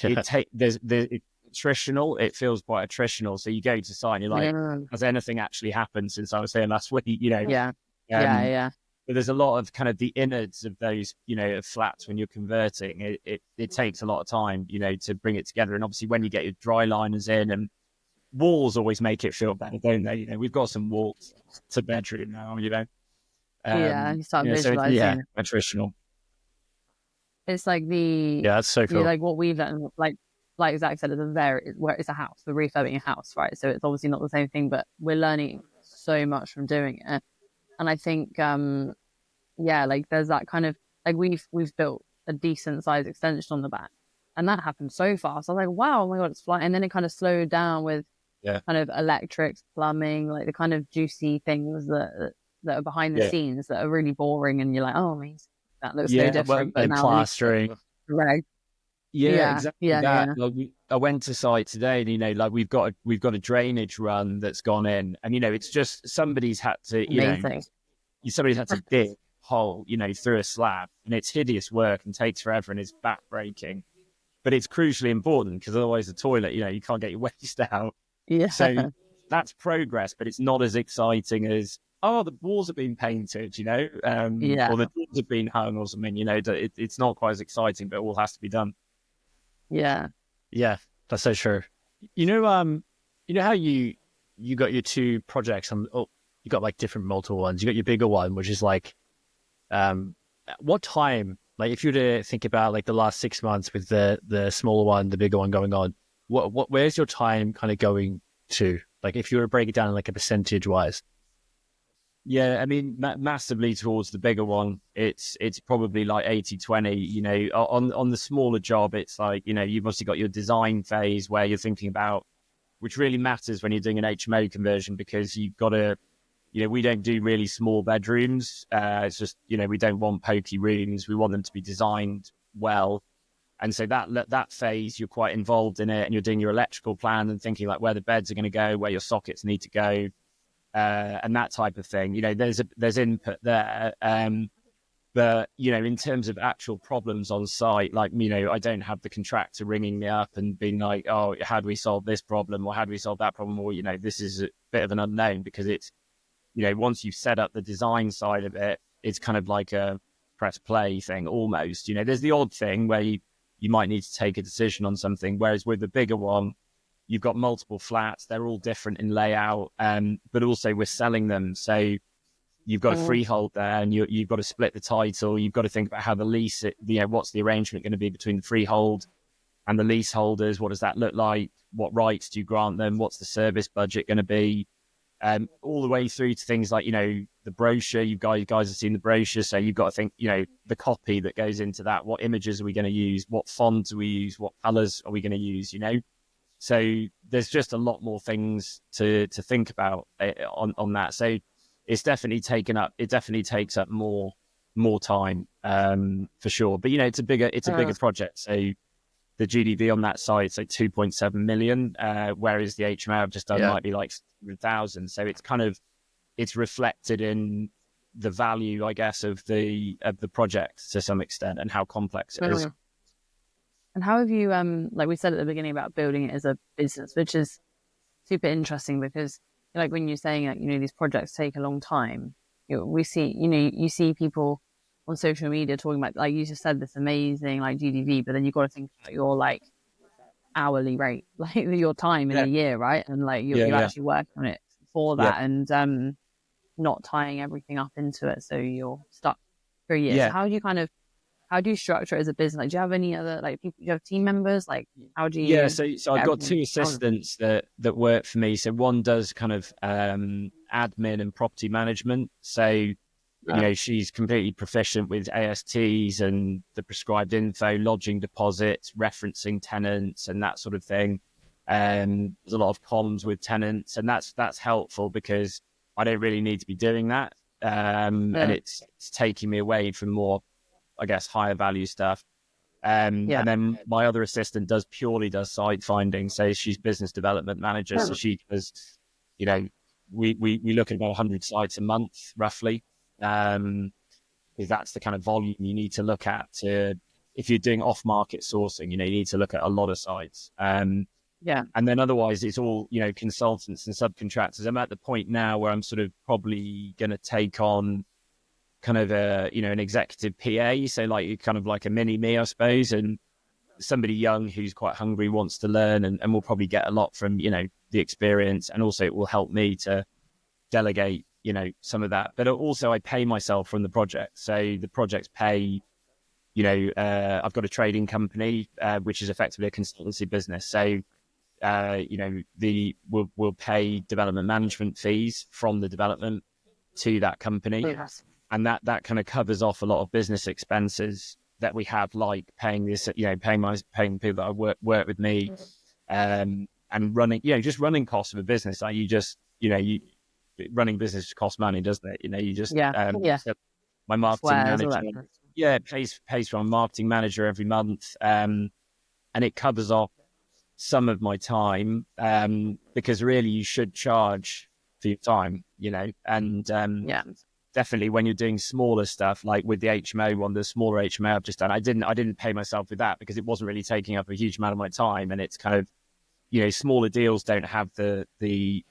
attritional. It feels quite attritional. So you go to site and you're like, Yeah. has anything actually happened since I was here last week? Yeah. Um, Yeah. But there's a lot of kind of the innards of those, of flats when you're converting. It takes a lot of time, to bring it together. And obviously when you get your dry liners in, and walls always make it feel better, don't they? We've got some walls to bedroom now, Yeah, you start So visualizing. yeah, attritional. It's like that's so cool. like what we've done, like Zach said, where it's a house, we're refurbing a house, right? So it's obviously not the same thing, but we're learning so much from doing it. And I think, like there's that kind of, like we've built a decent size extension on the back, and that happened so fast. I was like, wow, oh my God, it's flying. And then it kind of slowed down with kind of electrics, plumbing, like the kind of juicy things that are behind the scenes that are really boring. And you're like, oh, amazing. That looks so different. And plastering. Right. Yeah, exactly that. Yeah. Like I went to site today, and like we've got a drainage run that's gone in, and it's just somebody's had to, Amazing. Somebody's had to dig a hole, through a slab, and it's hideous work and takes forever and it's backbreaking, but it's crucially important because otherwise the toilet, you can't get your waste out. Yeah. So that's progress, but it's not as exciting as, oh, the walls have been painted, or the doors have been hung or something, it's not quite as exciting, but it all has to be done. Yeah. Yeah, that's so true. You know how you got your two projects on, you got like different multiple ones. You got your bigger one, which is like, what time, like if you were to think about like the last 6 months with the smaller one, the bigger one going on, where's your time kind of going to? Like if you were to break it down like a percentage wise. Yeah, I mean, massively towards the bigger one. It's probably like 80-20, on the smaller job, it's like, you've obviously got your design phase where you're thinking about, which really matters when you're doing an HMO conversion, because you've got to, we don't do really small bedrooms. It's just, we don't want pokey rooms. We want them to be designed well. And so that phase, you're quite involved in it, and you're doing your electrical plan and thinking like where the beds are going to go, where your sockets need to go. And that type of thing, there's input there. But, in terms of actual problems on site, like, I don't have the contractor ringing me up and being like, oh, how do we solve this problem? Or how do we solve that problem? Or, this is a bit of an unknown, because it's, once you've set up the design side of it, it's kind of like a press play thing almost. There's the odd thing where you might need to take a decision on something. Whereas with the bigger one, you've got multiple flats. They're all different in layout, but also we're selling them. So, you've got a freehold there, and you've got to split the title. You've got to think about how the lease, what's the arrangement going to be between the freehold and the leaseholders? What does that look like? What rights do you grant them? What's the service budget going to be? All the way through to things like, the brochure. You guys have seen the brochure, so you've got to think, the copy that goes into that. What images are we going to use? What fonts do we use? What colors are we going to use? So there's just a lot more things to think about on that. So it's definitely takes up more time for sure. But it's a bigger project. So the GDV on that side, so 2.7 million, whereas the HMO I've just done might be like 100,000. So it's reflected in the value, I guess, of the project to some extent, and how complex it is. And how have you, like we said at the beginning about building it as a business, which is super interesting because, like when you're saying that, these projects take a long time, we see, you see people on social media talking about, like you just said, this amazing like GDV, but then you've got to think about your like hourly rate, like your time in a year, right? And like you're actually working on it for that and not tying everything up into it, so you're stuck for a year. So how do you structure it as a business? Like, do you have any other like people? Do you have team members? Like, how do you? Yeah, so I've got two assistants that work for me. So one does kind of admin and property management. So she's completely proficient with ASTs and the prescribed info, lodging deposits, referencing tenants, and that sort of thing. There's a lot of comms with tenants, and that's helpful because I don't really need to be doing that, and it's taking me away from more, I guess, higher value stuff. And then my other assistant purely does site finding. So she's business development manager. So she does, we look at about 100 sites a month roughly. Because that's the kind of volume you need to look at if you're doing off market sourcing, you need to look at a lot of sites. And then otherwise it's all, consultants and subcontractors. I'm at the point now where I'm sort of probably going to take on kind of an executive PA. So like kind of like a mini me, I suppose, and somebody young who's quite hungry, wants to learn, and will probably get a lot from, the experience. And also it will help me to delegate, some of that. But also I pay myself from the project. So the projects pay, I've got a trading company, which is effectively a consultancy business. So, we'll pay development management fees from the development to that company. Yes. And that kind of covers off a lot of business expenses that we have, like paying this, paying people that work with me, and running, just running costs of a business. Like running business costs money, doesn't it? You just so my marketing manager, pays for my marketing manager every month, and it covers off some of my time, because really you should charge for your time, and definitely when you're doing smaller stuff, like with the HMO one, the smaller HMO I've just done, I didn't pay myself with that because it wasn't really taking up a huge amount of my time, and it's kind of, smaller deals don't have the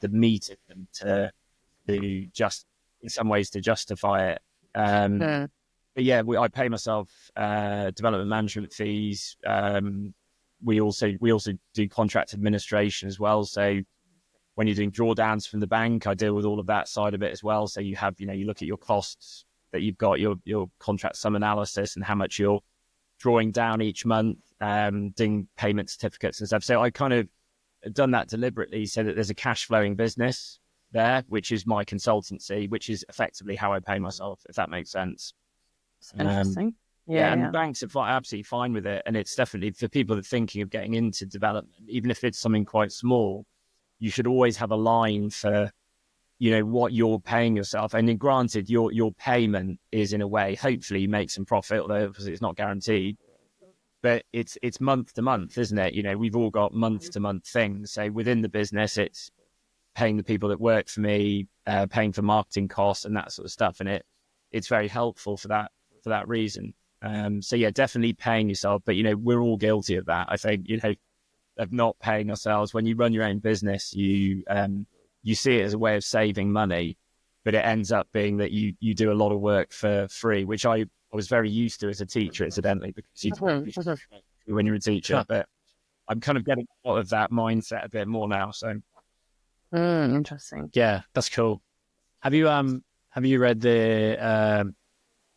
meat in them to just in some ways to justify it. But I pay myself development management fees. We also do contract administration as well. So when you're doing drawdowns from the bank, I deal with all of that side of it as well. So you have, you look at your costs that you've got, your contract sum analysis, and how much you're drawing down each month, doing payment certificates and stuff. So I kind of done that deliberately so that there's a cash flowing business there, which is my consultancy, which is effectively how I pay myself, if that makes sense. Interesting. And the banks are absolutely fine with it. And it's definitely for people that are thinking of getting into development, even if it's something quite small, you should always have a line for, what you're paying yourself. And then granted, your payment is in a way, hopefully you make some profit, although obviously it's not guaranteed. But it's month to month, isn't it? We've all got month to month things. So within the business, it's paying the people that work for me, paying for marketing costs and that sort of stuff. And it's very helpful for that reason. So yeah, definitely paying yourself. But, we're all guilty of that. I think, of not paying ourselves. When you run your own business, you see it as a way of saving money, but it ends up being that you do a lot of work for free, which I was very used to as a teacher, incidentally, because you when you're a teacher. But I'm kind of getting out of that mindset a bit more now. So interesting. Yeah, that's cool. Have you Have you read the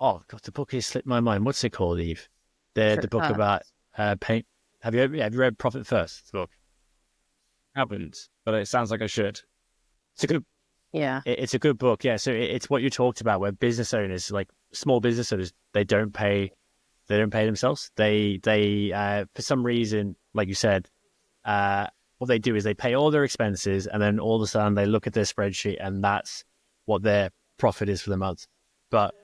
oh god, the book has slipped my mind. What's it called, Eve? The book about paint. Have you read Profit First? The book. Haven't, but it sounds like I should. It's a good. Yeah. It's a good book. Yeah. So it's what you talked about, where business owners, like small business owners, they don't pay themselves. They for some reason, like you said, what they do is they pay all their expenses, and then all of a sudden they look at their spreadsheet, and that's what their profit is for the month. But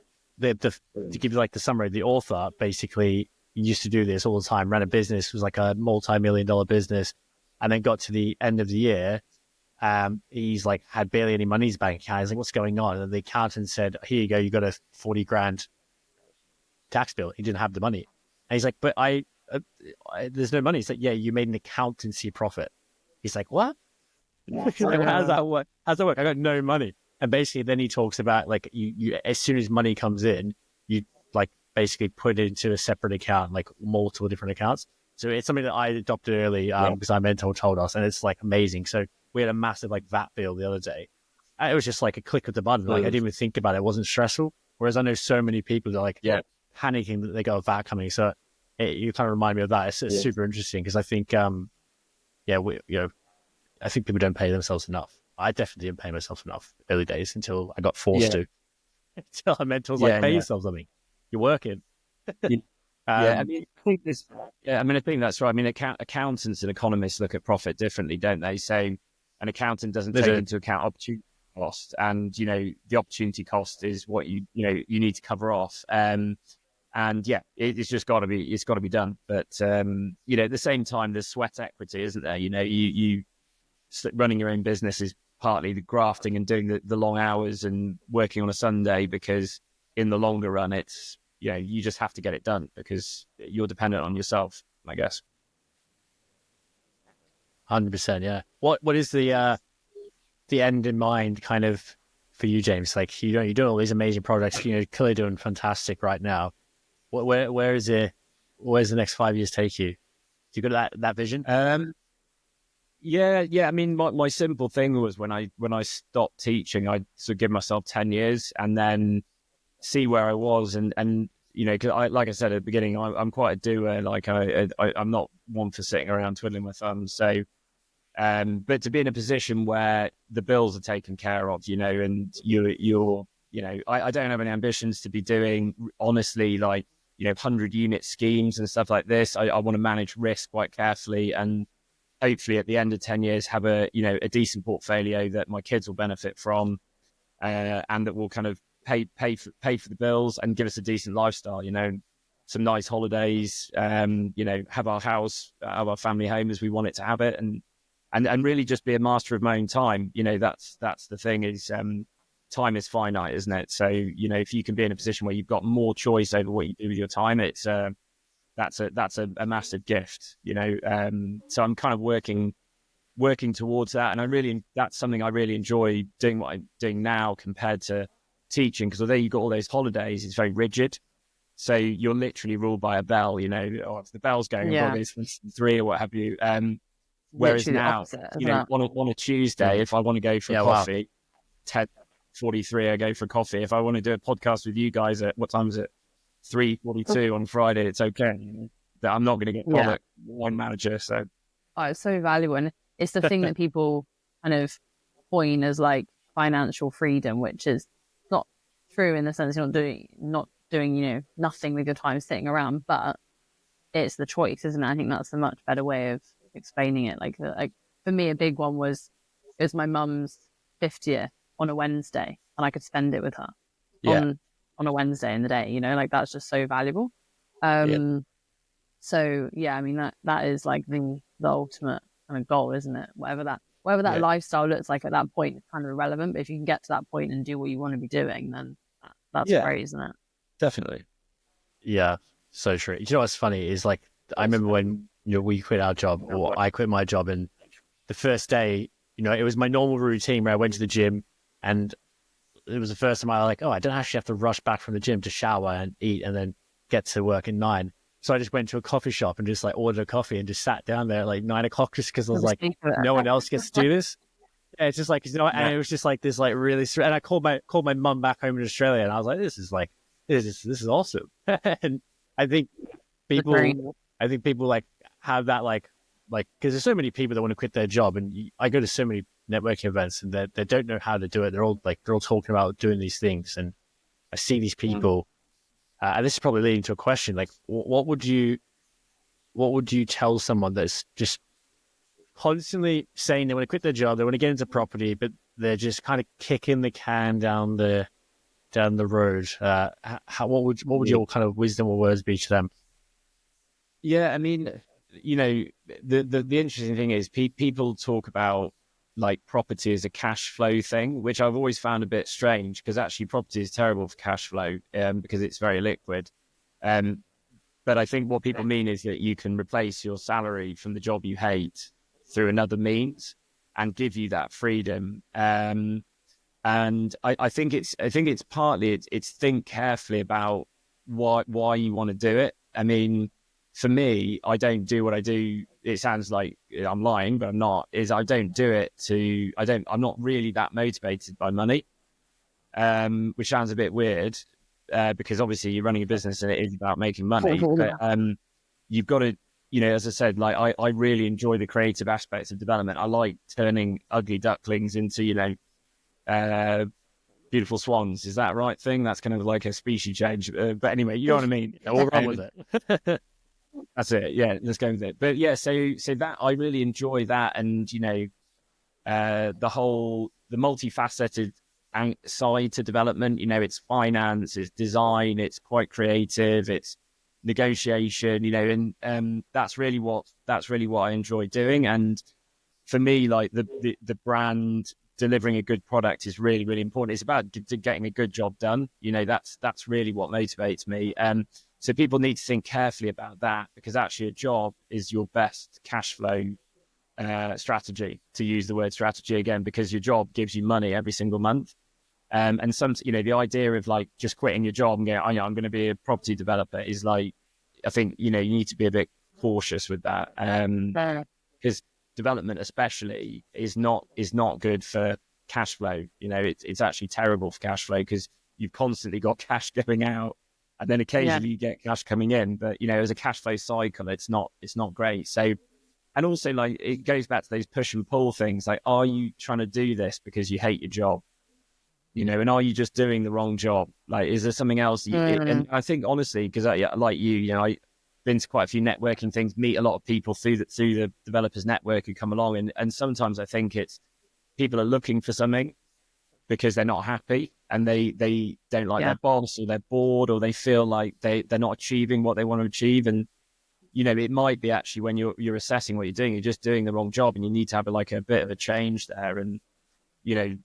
to give you like the summary, the author basically used to do this all the time, ran a business, was like a multi-million-dollar business, and then got to the end of the year. He's like had barely any money in his bank account. He's like, what's going on? And the accountant said, here you go, you got a 40 grand tax bill. He didn't have the money. And he's like, but I there's no money. He's like, yeah, you made an accountancy profit. He's like, what? He's like, well, how's that work? I got no money. And basically then he talks about like you as soon as money comes in, you like basically put it into a separate account, like multiple different accounts. So it's something that I adopted early because our mentor told us, and it's like amazing. So we had a massive like VAT bill the other day. And it was just like a click of the button. Like I didn't even think about it. It wasn't stressful. Whereas I know so many people that are like panicking that they got a VAT coming. So you kind of remind me of that. It's super interesting because I think, I think people don't pay themselves enough. I definitely didn't pay myself enough early days until I got forced to. Until our mentors pay yourself something. You're working. I think that's right. I mean, accountants and economists look at profit differently, don't they? So an accountant doesn't take into account opportunity cost, and the opportunity cost is what you need to cover off. It's just got to be done. But at the same time, there's sweat equity, isn't there? You running your own business is partly the grafting and doing the long hours and working on a Sunday, because in the longer run, it's you just have to get it done because you're dependent on yourself, I guess. 100%, yeah. What is the end in mind kind of for you, James? Like you're doing all these amazing projects, clearly doing fantastic right now. Where's the next 5 years take you? Do you got that vision? Yeah. I mean, my simple thing was when I stopped teaching, I sort of give myself 10 years and then see where I was, and cause like I said at the beginning, I'm quite a doer. Like I'm not one for sitting around twiddling my thumbs. So, but to be in a position where the bills are taken care of, and you're I don't have any ambitions to be doing honestly 100 unit schemes and stuff like this. I want to manage risk quite carefully, and hopefully at the end of 10 years have a decent portfolio that my kids will benefit from, and that will kind of pay for the bills and give us a decent lifestyle, some nice holidays, have our house, have our family home as we want it to have it, and really just be a master of my own time. That's the thing is, time is finite, isn't it? So, if you can be in a position where you've got more choice over what you do with your time, it's, that's a massive gift, so I'm kind of working towards that. And that's something I really enjoy doing, what I'm doing now compared to teaching, because although you've got all those holidays, it's very rigid. So you're literally ruled by a bell, if the bell's going, I've got to go to 3 or what have you. Whereas now, on a Tuesday, if I want to go for coffee, 10:43, I go for coffee. If I want to do a podcast with you guys at, what time is it? 3:42 on Friday, it's okay. That I'm not going to get bothered one manager. So it's so valuable, and it's the thing that people kind of coin as like financial freedom, which is not true in the sense you're not doing nothing with your time sitting around, but it's the choice, isn't it? I think that's a much better way of explaining it. Like for me, a big one was it was my mum's 50th on a Wednesday, and I could spend it with her on a Wednesday in the day. Like that's just so valuable. So yeah, I mean that is like the ultimate kind of goal, isn't it? Whatever that lifestyle looks like at that point is kind of irrelevant. But if you can get to that point and do what you want to be doing, then that's great, isn't it? Definitely. Yeah, so true. You know what's funny is like I remember when we quit our job, or I quit my job, and the first day, it was my normal routine where I went to the gym, and it was the first time I was like, I don't actually have to rush back from the gym to shower and eat and then get to work at 9. So I just went to a coffee shop and just like ordered a coffee and just sat down there at like 9 o'clock just because I was like, no one else gets to do this. Yeah, it's just like, you know, and it was just like this, like really, and I called my mum back home in Australia, and I was like, this is awesome. And I think Very people, like have that like because there's so many people that want to quit their job, and I go to so many networking events, and they don't know how to do it. They're all talking about doing these things, and I see these people, and this is probably leading to a question, like, what would you tell someone that's just constantly saying they want to quit their job, they want to get into property, but they're just kind of kicking the can down the road? What would your kind of wisdom or words be to them? Yeah, I mean, you know, the interesting thing is people talk about like property as a cash flow thing, which I've always found a bit strange, because actually property is terrible for cash flow, because it's very liquid. But I think what people mean is that you can replace your salary from the job you hate through another means and give you that freedom. And I think it's partly it's think carefully about why you want to do it. I mean, for me, I don't do what I do. It sounds like I'm lying, but I'm not. I don't do it I'm not really that motivated by money, which sounds a bit weird, because obviously you're running a business and it is about making money. But you've got to, you know, as I said, like I really enjoy the creative aspects of development. I like turning ugly ducklings into, you know, beautiful swans. Is that right thing? That's kind of like a species change. But anyway, you know what I mean? We'll run with it. That's it. Yeah, let's go with it. But yeah, so that I really enjoy that, and you know, the multifaceted side to development. You know, it's finance, it's design, it's quite creative, it's negotiation. You know, and that's really what I enjoy doing. And for me, like the brand delivering a good product is really, really important. It's about getting a good job done. You know, that's really what motivates me. So people need to think carefully about that, because actually a job is your best cash flow strategy, to use the word strategy again, because your job gives you money every single month. And you know, the idea of like just quitting your job and going, oh yeah, I'm going to be a property developer is like, I think, you know, you need to be a bit cautious with that. Because development especially is not good for cash flow. You know, it's actually terrible for cash flow, because you've constantly got cash going out, and then occasionally you get cash coming in. But you know, as a cash flow cycle, it's not great. So, and also like it goes back to those push and pull things. Like, are you trying to do this because you hate your job? You know, and are you just doing the wrong job? Like, is there something else? And I think honestly, because like you know, I been to quite a few networking things, meet a lot of people through the developers network who come along, and sometimes I think it's people are looking for something because they're not happy, and they don't like their boss, or they're bored, or they feel like they're not achieving what they want to achieve. And you know, it might be actually when you're assessing what you're doing, you're just doing the wrong job, and you need to have like a bit of a change there. And you know,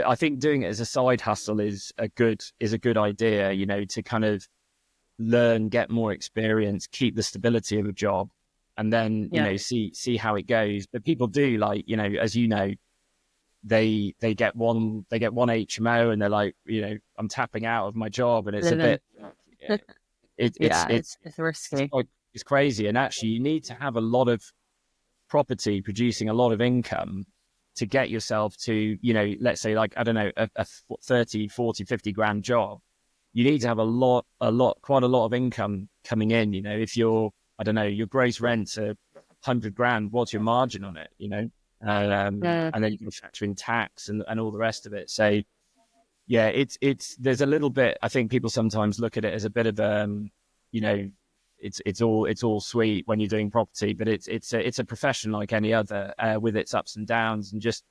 I think doing it as a side hustle is a good idea, you know, to kind of learn, get more experience, keep the stability of a job, and then you know, see how it goes. But people do, like, you know, as you know, they get one HMO and they're like, you know, I'm tapping out of my job, and it's a bit it's risky. It's crazy. And actually you need to have a lot of property producing a lot of income to get yourself to, you know, let's say like, I don't know, a 30, 40, 50 grand job. You need to have quite a lot of income coming in. You know, if I don't know, your gross rent's 100 grand, what's your margin on it, you know? And then you can factor in tax and all the rest of it. So yeah, there's a little bit, I think people sometimes look at it as a bit of, you know, it's all sweet when you're doing property, but it's a profession like any other, with its ups and downs, and just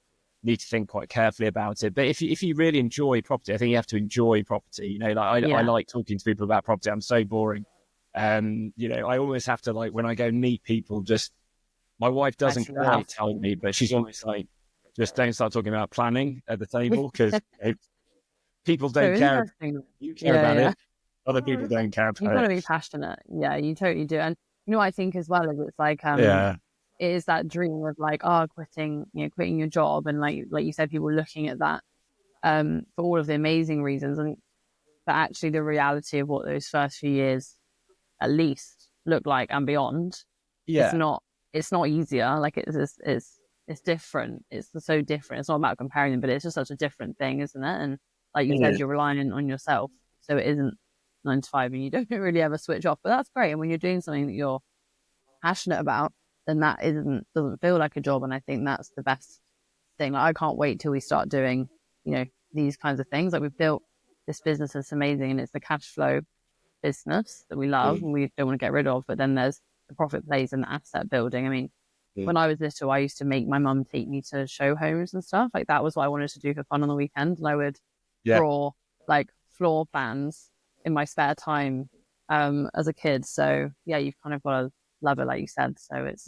need to think quite carefully about it. But if you really enjoy property, I think you have to enjoy property. You know, like I like talking to people about property. I'm so boring. You know, I always have to, like, when I go meet people, just, my wife doesn't quite tell me, but she's almost like, just don't start talking about planning at the table, because people don't care. You care about it. Other people don't care about it. You've got to be passionate. Yeah, you totally do. And you know what I think as well is, it's like it is that dream of like, quitting your job, and like you said, people looking at that for all of the amazing reasons, and but actually the reality of what those first few years at least look like and beyond. It's not easier. Like it's it's different. It's so different. It's not about comparing them, but it's just such a different thing, isn't it? And like you said, you're relying on yourself, so it isn't 9 to 5, and you don't really ever switch off. But that's great. And when you're doing something that you're passionate about, then that doesn't feel like a job. And I think that's the best thing. Like, I can't wait till we start doing, these kinds of things. Like, we've built this business that's amazing, and it's the cash flow business that we love and we don't want to get rid of. But then there's the profit plays and the asset building. I mean, when I was little, I used to make my mum take me to show homes and stuff. Like, that was what I wanted to do for fun on the weekend. And I would draw like floor plans in my spare time as a kid. So yeah, you've kind of got to love it, like you said. So it's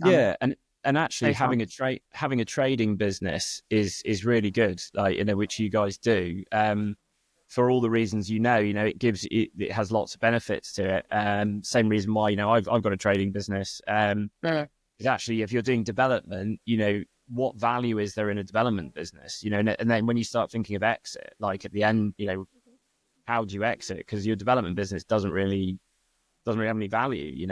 and actually so having a trading business is really good, like, which you guys do. For all the reasons, it has lots of benefits to it. Same reason why, I've got a trading business. Is actually, if you're doing development, what value is there in a development business? And then when you start thinking of exit, like at the end, how do you exit? Because your development business doesn't really have any value,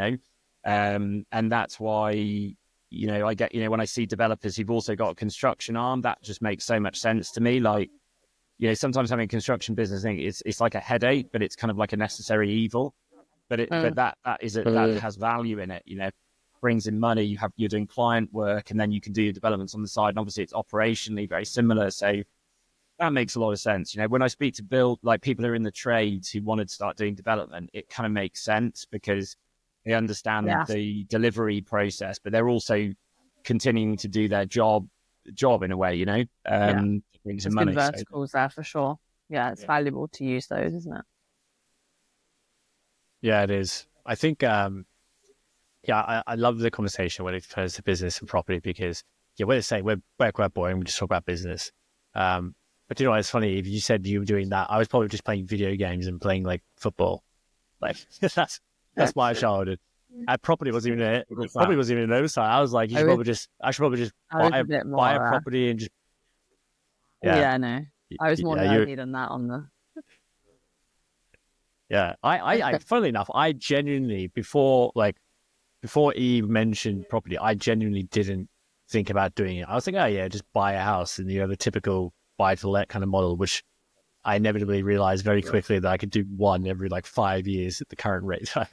and that's why, I get, when I see developers who've also got a construction arm, that just makes so much sense to me. Like, sometimes having a construction business, I think it's like a headache, but it's kind of like a necessary evil. But that has value in it, brings in money. You're doing client work, and then you can do your developments on the side. And obviously, it's operationally very similar. So that makes a lot of sense. When I speak to people who are in the trades who wanted to start doing development, it kind of makes sense because they understand the delivery process, but they're also continuing to do their job in a way, brings in money. Good verticals there for sure. Yeah, it's valuable to use those, isn't it? Yeah, it is. I think, I love the conversation when it comes to business and property because, we're the same. We're quite boring. We just talk about business. But it's funny. If you said you were doing that, I was probably just playing video games and playing like football. Like that's my childhood. Property wasn't even it. Probably wasn't even an oversight. I was like, I should probably just buy a property and just. Yeah, no. I was more nerdy than that on the. Yeah, I funnily enough, I genuinely before Eve mentioned property, I genuinely didn't think about doing it. I was like, oh yeah, just buy a house and the typical buy to let kind of model, which I inevitably realized very quickly that I could do one every 5 years at the current rate I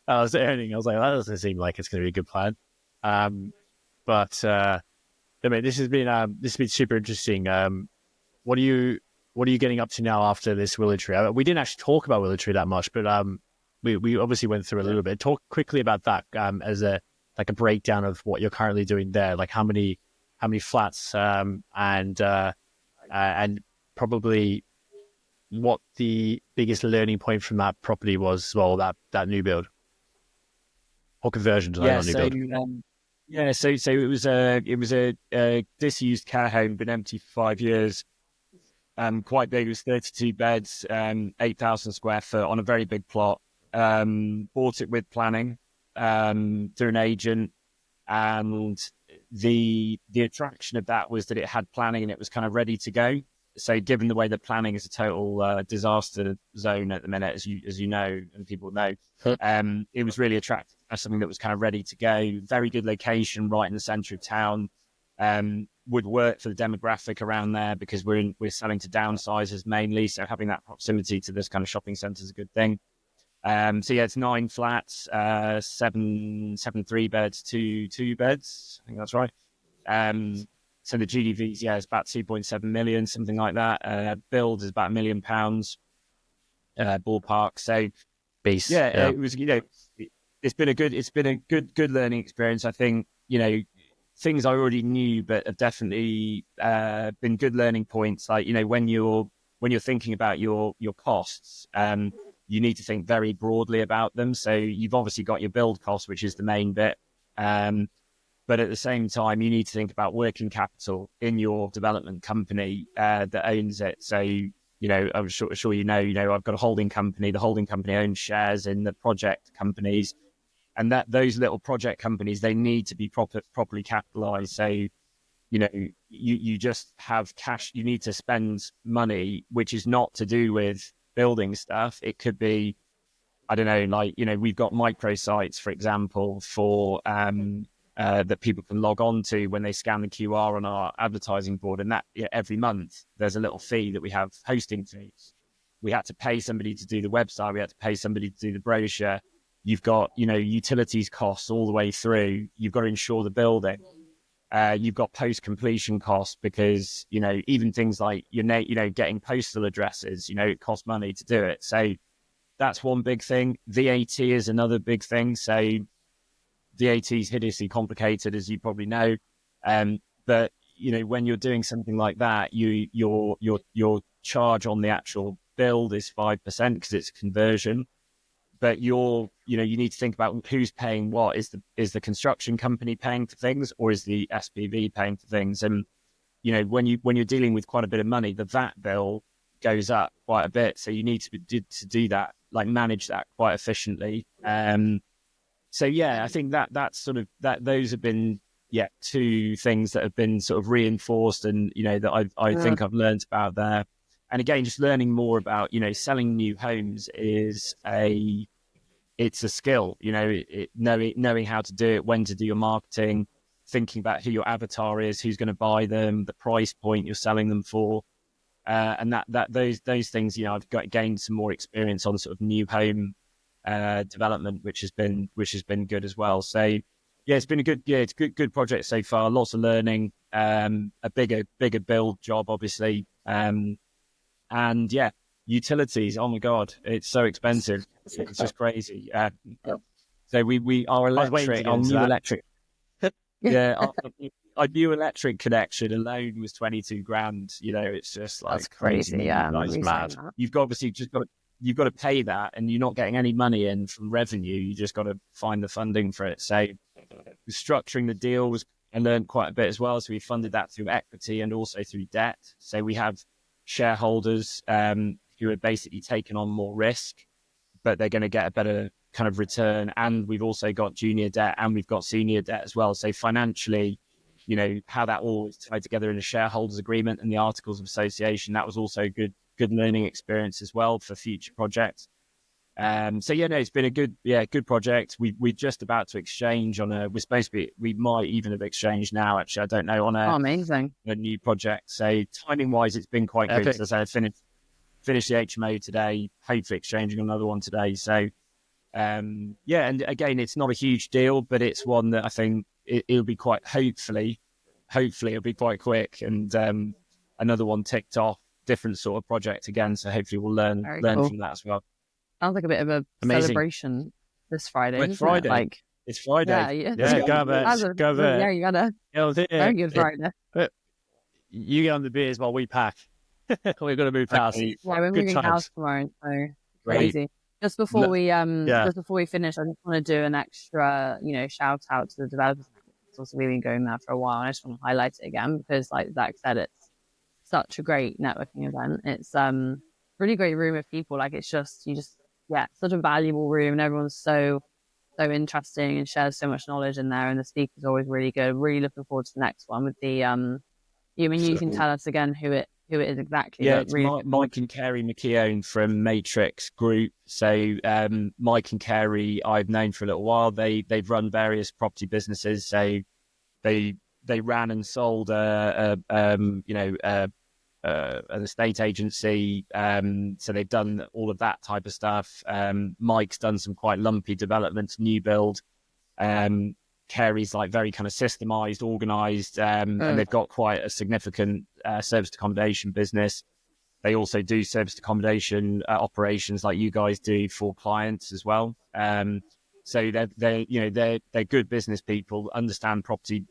was earning. I was like, that doesn't seem like it's going to be a good plan. But I mean, this has been super interesting. What are you getting up to now after this WillowTree? We didn't actually talk about WillowTree that much, but we obviously went through a little bit. Talk quickly about that as a breakdown of what you're currently doing there. Like how many flats and probably what the biggest learning point from that property was as well, that new build or conversion to new build. So it was a disused care home, been empty for 5 years. Quite big. It was 32 beds, 8,000 square foot on a very big plot. Bought it with planning through an agent, and the attraction of that was that it had planning and it was kind of ready to go. So given the way that planning is a total disaster zone at the minute, as you know, and people know, it was really attractive as something that was kind of ready to go. Very good location, right in the centre of town. Would work for the demographic around there because we're selling to downsizers mainly. So having that proximity to this kind of shopping centre is a good thing. It's 9 flats, 7 3 beds, 2 beds. I think that's right. So the GDV, is about 2.7 million, something like that. Build is about £1 million, ballpark. So, Beast. It was. It's been a good learning experience. I think things I already knew, but have definitely been good learning points. Like when you're thinking about your costs, you need to think very broadly about them. So you've obviously got your build cost, which is the main bit. But at the same time, you need to think about working capital in your development company that owns it. So, I'm sure I've got a holding company. The holding company owns shares in the project companies. And those little project companies, they need to be properly capitalized. So, you just have cash. You need to spend money, which is not to do with building stuff. It could be, I don't know, we've got microsites, for example, for that people can log on to when they scan the QR on our advertising board. And that every month there's a little fee that we have, hosting fees. We had to pay somebody to do the website. We had to pay somebody to do the brochure. You've got, utilities costs all the way through. You've got to insure the building. You've got post-completion costs because, even things like getting postal addresses, it costs money to do it. So that's one big thing. VAT is another big thing. So VAT is hideously complicated, as you probably know. But when you're doing something like that, your charge on the actual build is 5% because it's conversion. But you need to think about who's paying what. Is the construction company paying for things, or is the SPV paying for things? And when you're dealing with quite a bit of money, the VAT bill goes up quite a bit. So you need to do that, like manage that quite efficiently. So yeah, I think that's sort of that. Those have been two things that have been sort of reinforced, and that I think I've learned about there. And again, just learning more about selling new homes it's a skill. Knowing how to do it, when to do your marketing, thinking about who your avatar is, who's going to buy them, the price point you're selling them for, and those things. I've gained some more experience on sort of new home development, which has been good as well. So yeah, it's been it's good project so far. Lots of learning, a bigger build job, obviously, and yeah, utilities. Oh my god, it's so expensive. It's just crazy. So our electric, our new electric, our new electric connection alone was 22 grand. It's just like That's crazy. Yeah, that's mad. You've obviously just got to pay that, and you're not getting any money in from revenue. You just got to find the funding for it. So structuring the deal I learned quite a bit as well. So we funded that through equity and also through debt. So we have shareholders who are basically taking on more risk, but they're going to get a better kind of return. And we've also got junior debt and we've got senior debt as well. So financially, how that all is tied together in a shareholders agreement and the articles of association, that was also good learning experience as well for future projects. So yeah, no, it's been a good project. We're just about to exchange we might even have exchanged now, actually, I don't know, on amazing, a new project. So timing wise, it's been quite good. As I said, finished the HMO today, hopefully exchanging another one today. So and again, it's not a huge deal, but it's one that I think it'll be hopefully it'll be quite quick, and another one ticked off, different sort of project again. So hopefully we'll learn cool from that as well. Sounds like a bit of a celebration this Friday. It's Friday. It's Friday. Yeah, go there. Yeah, you gotta. Very good Friday. You get on the beers while we pack. We're going to move house. Yeah, we're moving house tomorrow, so crazy. Just before we finish, I just want to do an extra, shout out to the developers. It's also we've been going there for a while, and I just want to highlight it again because, like Zach said, it's such a great networking event. It's really great room of people. Like it's such a valuable room, and everyone's so interesting and shares so much knowledge in there. And the speaker's always really good. Really looking forward to the next one with the you can tell us again who it is exactly. Yeah, it's Mike and Kerry McKeown from Matrix Group. So Mike and Kerry I've known for a little while. They've run various property businesses. So they ran and sold an estate agency. So they've done all of that type of stuff. Mike's done some quite lumpy developments, new build. Kerry's like very kind of systemized, organized, and they've got quite a significant serviced accommodation business. They also do serviced accommodation operations like you guys do for clients as well. So they're good business people, understand property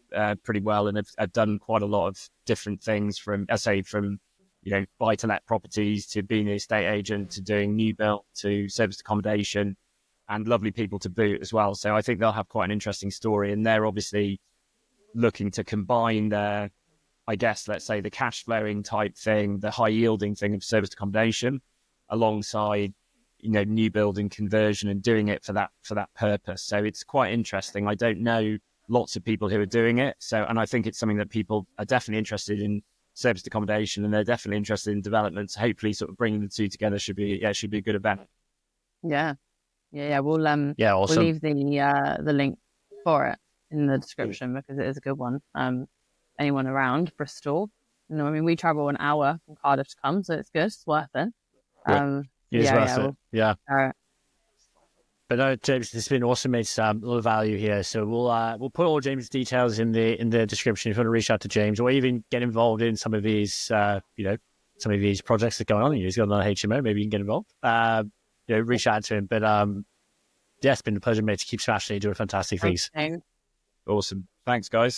pretty well, and have done quite a lot of different things from buy to let properties to being an estate agent to doing new build to serviced accommodation, and lovely people to boot as well. So I think they'll have quite an interesting story, and they're obviously looking to combine their, I guess, let's say the cash flowing type thing, the high yielding thing of serviced accommodation alongside new build and conversion, and doing it for that purpose. So it's quite interesting. I don't know lots of people who are doing it. So, and I think it's something that people are definitely interested in, serviced accommodation, and they're definitely interested in development. So hopefully sort of bringing the two together should be a good event. Yeah. We'll awesome. we'll leave the link for it. in the description because it is a good one. Anyone around Bristol, I mean, we travel an hour from Cardiff to come, so it's good. It's worth it. It is worth it. Yeah. All right. But no, James, it's been awesome. It's a lot of value here. So we'll put all James' details in the description if you want to reach out to James or even get involved in some of these some of these projects that are going on. He's got another HMO, maybe you can get involved. Reach out to him. But it's been a pleasure, mate, to keep smashing. You're doing fantastic things. Thanks. Awesome. Thanks, guys.